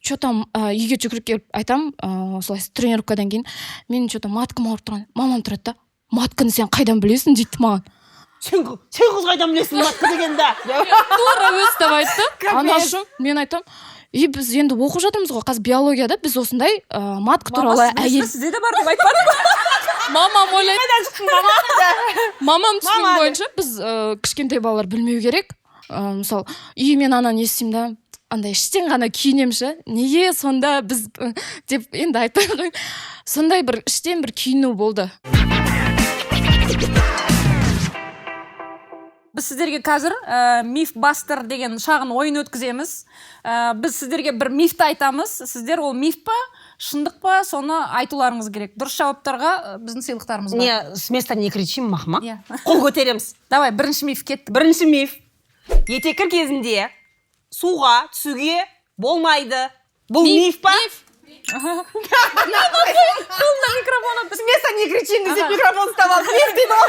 что-то үйге жүгіріп келіп айтам, солай тренировкадан кейін, мен что-то маткам ауырып тұрған. Мамам тұрады да, матканы сен қайдан білесің дейді маған. сен қыз қайдан білесің матқа дегенді. тура өстіп айтты. анашым мен айтам біз енді оқып жатырмыз ғой қазір биологияда біз осындай матка туралы әйел сізде де бар деп айтпады ма? Мамам ойлайды. Мамам түсінігі бойынша біз кішкентай балалар білмеу керек. Мысалы мен ананы естимін да андай іштен ғана күйінемін ше. Неге сонда біз деп енді айтпай ақ қояйын. Сондай бір іштен бір күйіну болды. Біз сіздерге қазір миф бастер деген шағын ойын өткіземіз. Біз сіздерге бір мифті айтамыз. Сіздер ол миф па, шындық па, соны айтуларыңыз керек. Дұрыс жауаптарға біздің сыйлықтарымыз бар. Не, с места не кричим, махма. Қол көтереміз. Давай, бірінші миф кетті. Бірінші миф. Етеккір кезінде суға түсуге болмайды. Бұл миф па? Қолында микрофон С места не кричим, десек микрофон ұстап алып. Миф дейді ғой.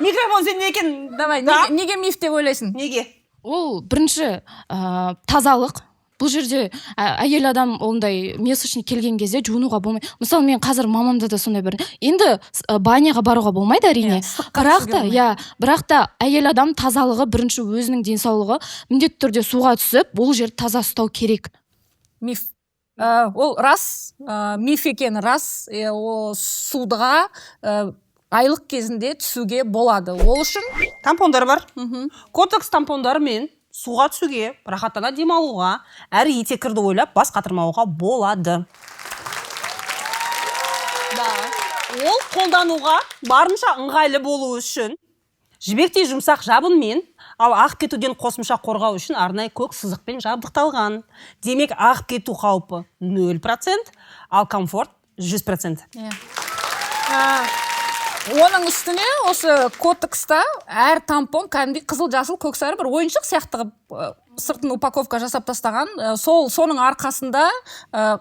Микрофон сен не екен? Давай, неге миф деп ойлайсың? Неге? Ол бірінші тазалық. Бұл жерде әйел адам ондай месячный келген кезде жуынуға болмайды. Мысалы мен қазір мамамда да сондай бір. Енді баняға баруға болмайды әрине. Бірақ та әйел адам тазалығы бірінші өзінің денсаулығы міндетті түрде суға түсіп, бұл жер таза ұстау керек. Миф. Ол рас, миф екен рас. Ол суға айлық кезінде түсуге болады. Ол үшін тампондар бар. Котекс тампондармен суға түсуге, рахаттана демалуға, әрі етеккірді ойлап бас қатырмауға болады. Ол қолдануға барынша ыңғайлы болу үшін жібектей жұмсақ жабынмен, ал ағып кетуден қосымша қорғау үшін арнайы көк сызықпен жабдықталған. Демек ағып кету қаупі 0%, ал комфорт 100%. Оның үстіне осы котекста әр тампон кәдімгідей қызыл, жасыл, көксары бір ойыншық сияқты сыртын упаковка жасап тастаған. Соның арқасында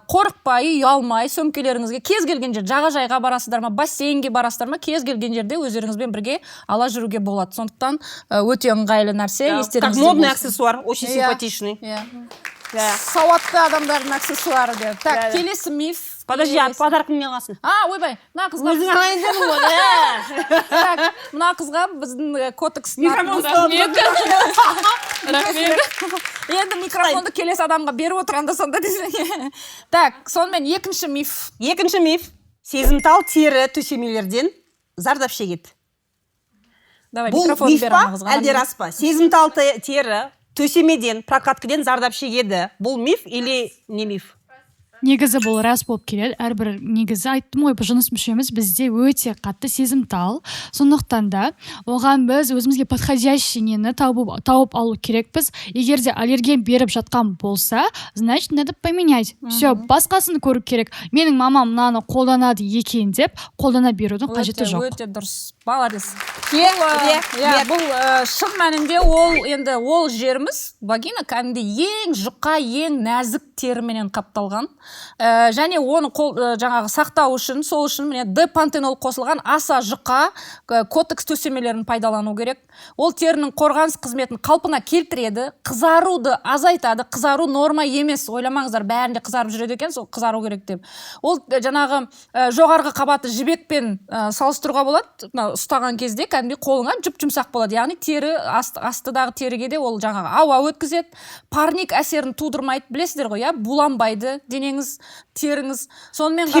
қорықпай, ұялмай, сөмкелеріңізге кез келген жер, жағажайға барасыздар ма, бассейнге барасыздар ма, кез келген жерде өздеріңізбен бірге ала жүруге болады. Сондықтан өте ыңғайлы нәрсе. Как модный аксессуар, очень симпатичный. Сауатты адамдардың аксессуары деп. Так, келесі миф. Подожди, подарок мне қалсын. Ойбай, мына қызға. Өзің алайын дедім ғой. Так, мына қызға біздің котекс. Енді микрофонды келесі адамға беріп отырғанда сонда десең. Так, сонымен екінші миф. Екінші миф. Сезімтал тері төсемелерден зардап шегеді. Бұл миф па, әлде рас па? Сезімтал тері төсемеден, прокаткіден зардап шегеді. Бұл миф или не миф? Негізі бұл рас болып келеді. Әрбір негізі айттым ғой, жыныс мүшеміз бізде өте қатты сезімтал. Сондықтан да оған біз өзімізге подходящий нені тауып алу керекпіз. Егер де аллерген беріп жатқан болса, значит, надо поменять. Все, басқасын көру керек. Менің мамам мынаны қолданады екен деп қолдана берудің қажеті жоқ. Өте дұрыс. Баларыз. Бұл шын мәнінде ол жеріміз, вагина кәдімгідей ең жұқа, ең нәзік теріменен қапталған. Және оны жаңағы сақтау үшін, сол үшін депантенол қосылған аса жұқа котекс төсемелерін пайдалану керек. Ол терінің қорғаныс қызметін қалпына келтіреді, қызаруды азайтады. Қызару норма емес. Ойламаңыздар, бәрінде қызарып жүреді екен, сол қызару керек деп. Ол жаңағы жоғарғы қабаты жібекпен салыстыруға болады. Ұстаған кезде кәдімгідей қолыңа жұп-жұмсақ болады. Яғни тері, астыдағы теріге де ол жаңағы ауа өткізеді. Парник әсерін тудырмайды, білесіздер ғой, буланбайды денеңіз, теріңіз. Сонымен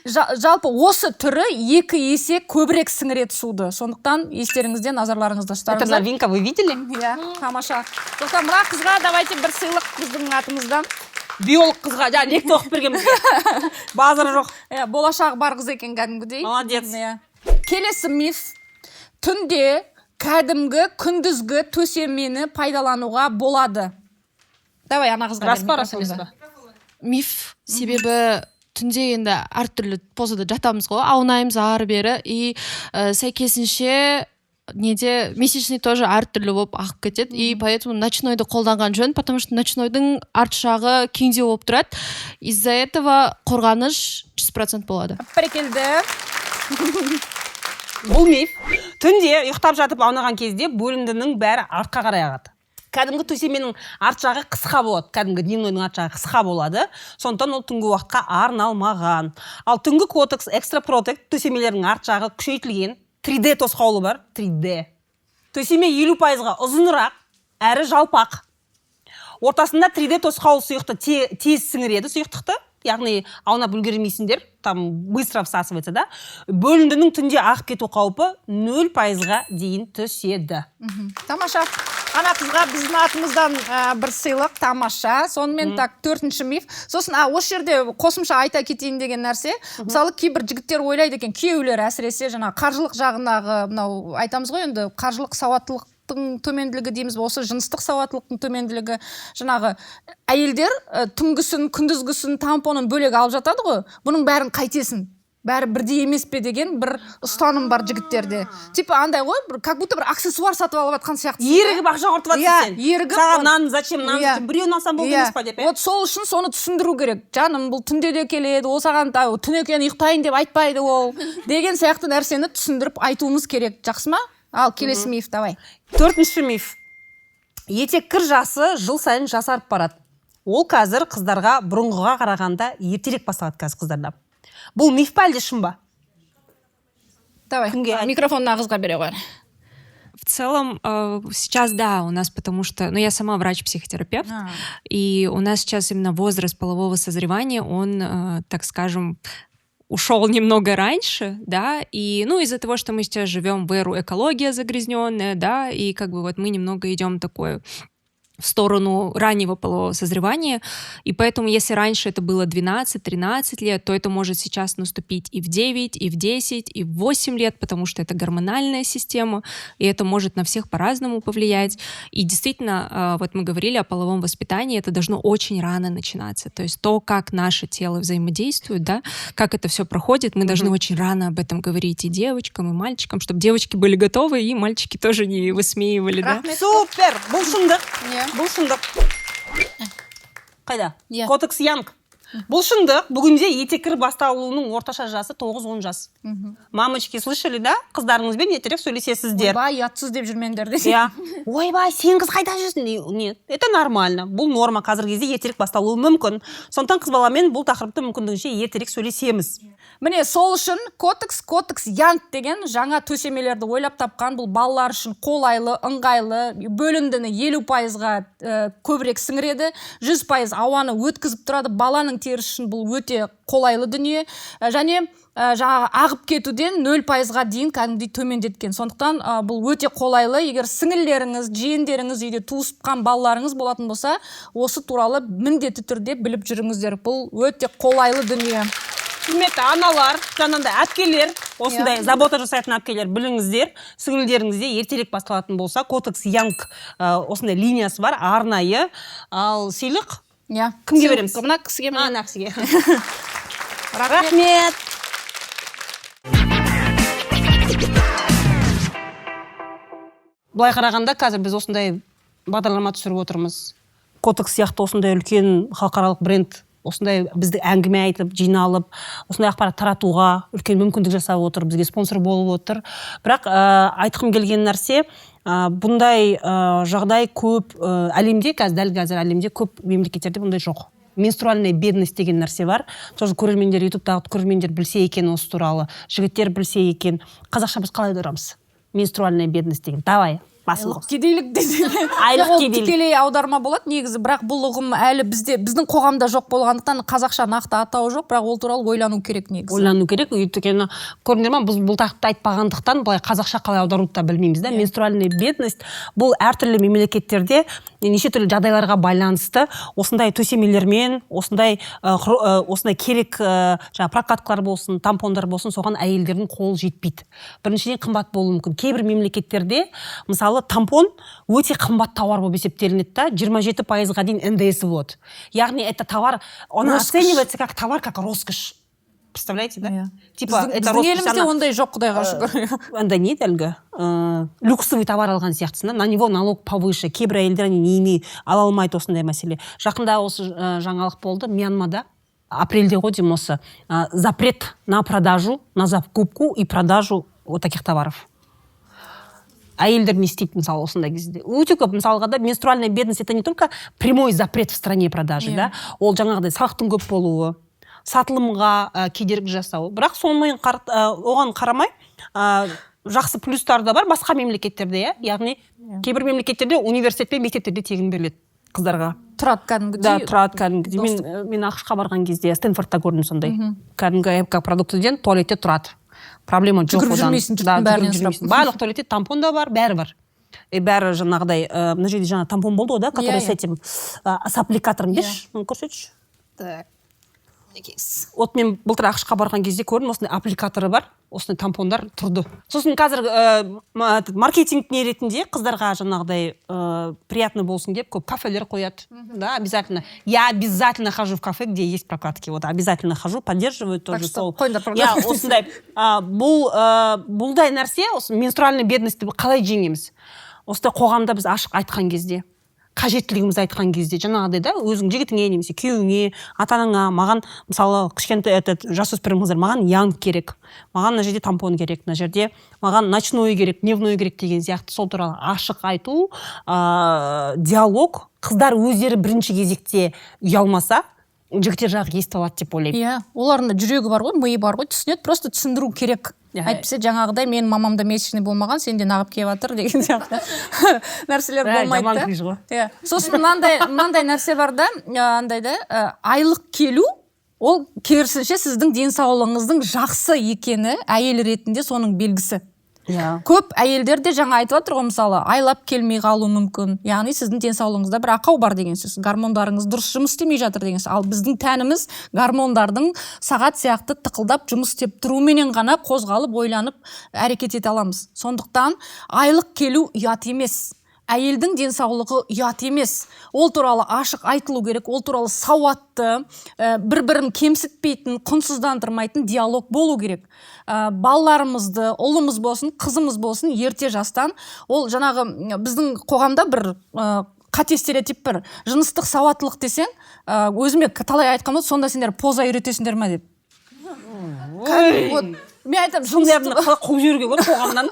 жалпы осы түрі 2 есе көбірек сіңіреді суды. Сондықтан естеріңізде, назарларыңызда ұстарыңыздар. Это новинка, вы видели? Тамаша. Сондықтан мына қызға давайте бір сыйлық біздің атымыздан. Биолог қызға, лекті оқып бергенбізге. Базар жоқ. Болашағы бар қыз екен кәдімгідей. Молодец. Келесі миф. Түнде кәдімгі күндізгі төсемені пайдалануға болады. Давай, ана қызға. Рас па, рас емес па? Миф. Себебі түнде енді әртүрлі позада жатамыз ғой, аунаймыз ары-бері, и сәйкесінше неде месячный тоже әртүрлі болып ағып кетеді, и поэтому ночнойды қолданған жөн, потому что ночнойдың арт жағы кеңде болып тұрады. Из-за этого қорғаныш 100% болады. Бәрекелді. Бұл миф. Түнде ұйықтап жатып аунаған кезде бөліндінің бәрі артқа қарай ағады. Кәдімгі төсеменің арт жағы қысқа болады. Кәдімгі дневнойдың арт жағы қысқа болады. Сондықтан ол түнгі уақытқа арналмаған. Ал түнгі котекс экстра протект төсемелердің арт жағы күшейтілген, 3D тосқаулы бар, 3D. Төсеме 50%-ға ұзынырақ, әрі жалпақ. Ортасында 3D тосқаулы сұйықты тез сіңіреді сұйықтықты. Яғни аунап үлгермейсіңдер, там быстро всасывается, да? Бөліндінің түнде ағып кету қаупі 0%-ға дейін түседі. Тамаша. Ана қызға біздің атымыздан бір сыйлық, тамаша. Сонымен так 4-ші миф. Сосын осы жерде қосымша айта кетейін деген нәрсе. Мысалы, кейбір жігіттер ойлайды екен, күйеулер әсіресе жаңа қаржылық жағындағы, мынау айтамыз ғой енді, қаржылық сауаттылық төменділігі дейміз, осы жыныстық сауаттылықтың төменділігі, жаңағы әйелдер түнгісін, күндізгісін, тампонын бөлек алып жатады ғой, бұның бәрін қайтесін, бәрі бірдей емес пе деген бір ұстаным бар жігіттерде. Типа андай ғой, как будто бір аксессуар сатып алып жатқан сияқты. Ерігіп ақша құртып жатсың сен. Ерігіп. Саған нан зачем, біреуін алсам болды емес па деп. Вот сол үшін соны түсіндіру керек. Жаным, бұл түнде де келеді, ол саған түнекен ұйықтайын деп айтпайды ол деген сияқты нәрсені түсіндіріп айтуымыз керек. Жақсы ма? Ал келесі миф, давай. 4-ші миф. Етек жасы жыл сайын жасарып барады. Ол қазір қыздарға бұрынғыға қарағанда ертерек басталады қазір қыздарда. Бұл миф па әлде шын ба? Давай, микрофон қызға бере қойын. В целом, сейчас да, у нас, потому что, я сама врач-психотерапевт, и у нас сейчас именно возраст полового созревания, он, так скажем, ушел немного раньше, да, и, из-за того, что мы сейчас живем в эру экология загрязненная, да, и как бы вот мы немного идем такое в сторону раннего полового созревания, и поэтому, если раньше это было 12-13 лет, то это может сейчас наступить и в 9, и в 10, и в 8 лет, потому что это гормональная система, и это может на всех по-разному повлиять. И действительно, вот мы говорили о половом воспитании, это должно очень рано начинаться. То есть то, как наше тело взаимодействует, да, как это все проходит, мы должны очень рано об этом говорить и девочкам, и мальчикам, чтобы девочки были готовы, и мальчики тоже не высмеивали, да. Супер! Бұл шындық. Бұл шындық. Қайда? Котекс Янг. Бұл шындық. Бүгінде етеккір басталуының орташа жасы 9-10 жас. Мамочки, слышали, да? Қыздарыңызбен ертерек сөйлесесіздер. Ойбай, ұятсыз деп жүрмендер де. Ойбай, сен қыз қайда жүрсің? Нет, это нормально. Бұл норма, қазіргі кезде ертерек басталуы мүмкін. Сондықтан қыз баламен бұл тақырыпты мүмкіндігінше ертерек сөйлесеміз. Міне сол үшін Котекс Янг деген жаңа төсемелерді ойлап тапқан. Бұл балалар үшін қолайлы, ыңғайлы, бөліндіні 50%-ға көбірек сіңіреді, 100% ауаны өткізіп тұрады. Баланың терісі үшін бұл өте қолайлы дүние. Және жаңағы ағып кетуден 0%-ға дейін кәдімгідей төмендеткен. Сондықтан бұл өте қолайлы. Егер сіңілдеріңіз, жиендеріңіз, үйде туысқан балаларыңыз болатын болса, осы туралы міндетті түрде біліп жүріңіздер. Бұл өте қолайлы дүние. Құрметті аналар, жанында әпкелер, осындай забота жасайтын әпкелер, біліңіздер, сіңілдеріңізде ертерек басталатын болса, Котекс Янг осындай линиясы бар, арнайы. Ал сыйлық? Кімге береміз? Мына кісіге. Ана кісіге. Рахмет. Былай қарағанда, қазір біз осындай бағдарлама түсіріп отырмыз. Котекс сияқты осындай үлкен халықаралық бренд осындай бізді әңгіме айтып, жиналып, осындай ақпарат таратуға үлкен мүмкіндік жасап отыр, бізге спонсор болып отыр. Бірақ айтқым келген нәрсе, бұндай жағдай көп әлемде, дәл қазір әлемде көп мемлекеттерде бұндай жоқ. Менструальная бедность деген нәрсе бар. Тоже көрермендер, ютубтағы көрермендер білсе екен осы туралы, жігіттер білсе екен. Қазақша біз қалай аударамыз? Менструальная бедность деген. Давай. Кедейлік десең, тікелей аударма болады негізі, бірақ бұл ұғым әлі біздің қоғамда жоқ болғандықтан қазақша нақты атауы жоқ, бірақ ол туралы ойлану керек негізі. Ойлану керек, өйткені көрдіңдер ма, біз бұл тақырыпты айтпағандықтан былай қазақша қалай аударуды да білмейміз да. Менструальная бедность бұл әртүрлі мемлекеттерде неше түрлі жағдайларға байланысты осындай төсемелермен, осындай керек прокаткалар болсын, тампондар болсын, соған әйелдердің қолы жетпейді. Біріншіден қымбат болуы мүмкін. Кейбір мемлекеттерде, мысалы, тампон өте қымбат товар болып есептелінеді да, 27%-ға дейін НДС болады. Яғни это товар, он оценивается как товар, как роскошь. Представляете, да? Біздің елімізде ондай жоқ, құдайға шүкір. Ондай не әлгі? Люксовый товар алған сияқтысында, на него налог повыше. Кейбір әйелдер не ала алмайды осындай мәселе. Жақында осы жаңалық болды, Мьянмада. Апрельде ғой деймін осы. Запрет на продажу, на закупку и продажу вот таких товаров. Әйелдер не істейді, мысалы, осындай кезде. Өте көп, мысалға да, менструальная бедность, это не только прямой запрет в стране продажи, да? Ол жаңағыдай салықтың көп болуы, сатылымға кедергі жасау. Бірақ оған қарамай, жақсы плюстары да бар басқа мемлекеттерде, иә. Яғни кейбір мемлекеттерде университет пен мектептерде тегін беріледі қыздарға. Тұрады кәдімгідей. Да, тұрады кәдімгідей. Мен ақш-қа барған кезде Стэнфордта көрдім сондай. Кәдімгі МК продуктіден туалетте тұрады. Проблема жоқ одан. Жүгіріп жүрмейсің, жұрттың бәрінен сұрап. Барлық туалетте тампон да бар, бәрі бар. Бәрі жаңағыдай, мына жерде жаңа тампон болды ғой да, который с этим с аппликатором беш, көрсетші. Так. Вот мен былтыр ақш-қа барған кезде көрдім, осындай аппликаторы бар, осындай тампондар тұрды. Сосын қазір маркетинг не ретінде қыздарға жаңағыдай приятно болсын деп көп кафелер қояды. Да, обязательно. Я обязательно хожу в кафе, где есть прокатки. Вот обязательно хожу, поддерживаю тоже сол. Я осындай бұлдай нәрсе, менструальный бедностьті қалай жеңеміз? Осындай қоғамда біз ашық айтқан кезде, қажеттілігімізді айтқан кезде, жаңағыдай да, өзің жігітіңе немесе күйеуіңе, ата-анаңа, маған мысалы кішкентай жасөспірім қыздар, маған янг керек, маған мына жерде тампон керек, мына жерде маған ночной керек, дневной керек деген сияқты сол туралы ашық айту, диалог, қыздар өздері бірінші кезекте ұялмаса, жігіттер жағы естіп алады деп ойлаймын. Иә, олардың жүрегі бар ғой, миы бар ғой, түсінеді, просто түсіндіру керек. Әйтпесе жаңағыдай мен мамамда месячный болмаған, сенде нағып келіп жатыр деген сияқты нәрселер болмайды да. Сосын мынандай нәрсе бар да, айлық келу, ол керісінше сіздің денсаулығыңыздың жақсы екені әйел ретінде соның белгісі. Көп әйелдер де жаңа айтып жатыр ғой, мысалы айлап келмей қалуы мүмкін, яғни сіздің денсаулығыңызда бір ақау бар деген сөз, гормондарыңыз дұрыс жұмыс істемей жатыр деген сөз. Ал біздің тәніміз гормондардың сағат сияқты тықылдап жұмыс істеп тұруменен ғана қозғалып ойланып әрекет ете аламыз. Сондықтан айлық келу ұят емес, әйелдің денсаулығы ұят емес. Ол туралы ашық айтылу керек, ол туралы сауатты, бір-бірін кемсітпейтін, құнсыздандырмайтын диалог болу керек. Балаларымызды, ұлымыз болсын, қызымыз болсын, ерте жастан, ол жаңағы біздің қоғамда бір қате стереотип бір, жыныстық сауаттылық десең, өзіме талай айтқанмын, сонда сендер поза үйретесіңдер ме деп. Мен айтам, жыныстық қуып жіберуге болады қоғамнан.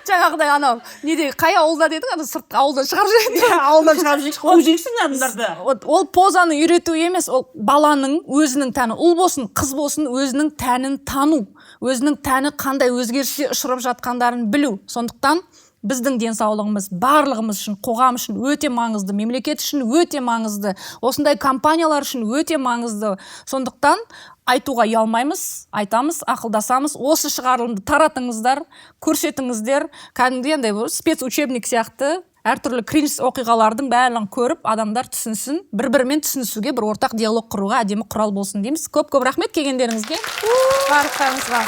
Жаңағыдай анау, неде қай ауылда дедің, ана сыртқа ауылдан шығарып жүреді. Ауылдан шығарып жүреді, қуып жүрексің адамдарды. Ол позаны үйрету емес, ол баланың өзінің тәні, ұл болсын, қыз болсын, өзінің тәнін тану, өзінің тәні қандай өзгеріске ұшырап жатқандарын білу. Сондықтан біздің денсаулығымыз барлығымыз үшін, қоғам үшін өте маңызды, мемлекет үшін өте маңызды, осындай компаниялар үшін өте маңызды. Сондықтан айтуға ұялмаймыз, айтамыз, ақылдасамыз, осы шығарылымды таратыңыздар, көрсетіңіздер, кәдімгідей андай спецучебник сияқты әртүрлі кринж оқиғалардың барлығын көріп, адамдар түсінсін, бір-бірімен түсінісуге, бір ортақ диалог құруға әдемі құрал болсын дейміз. Көп рахмет келгендеріңізге. Барлықтарыңызға.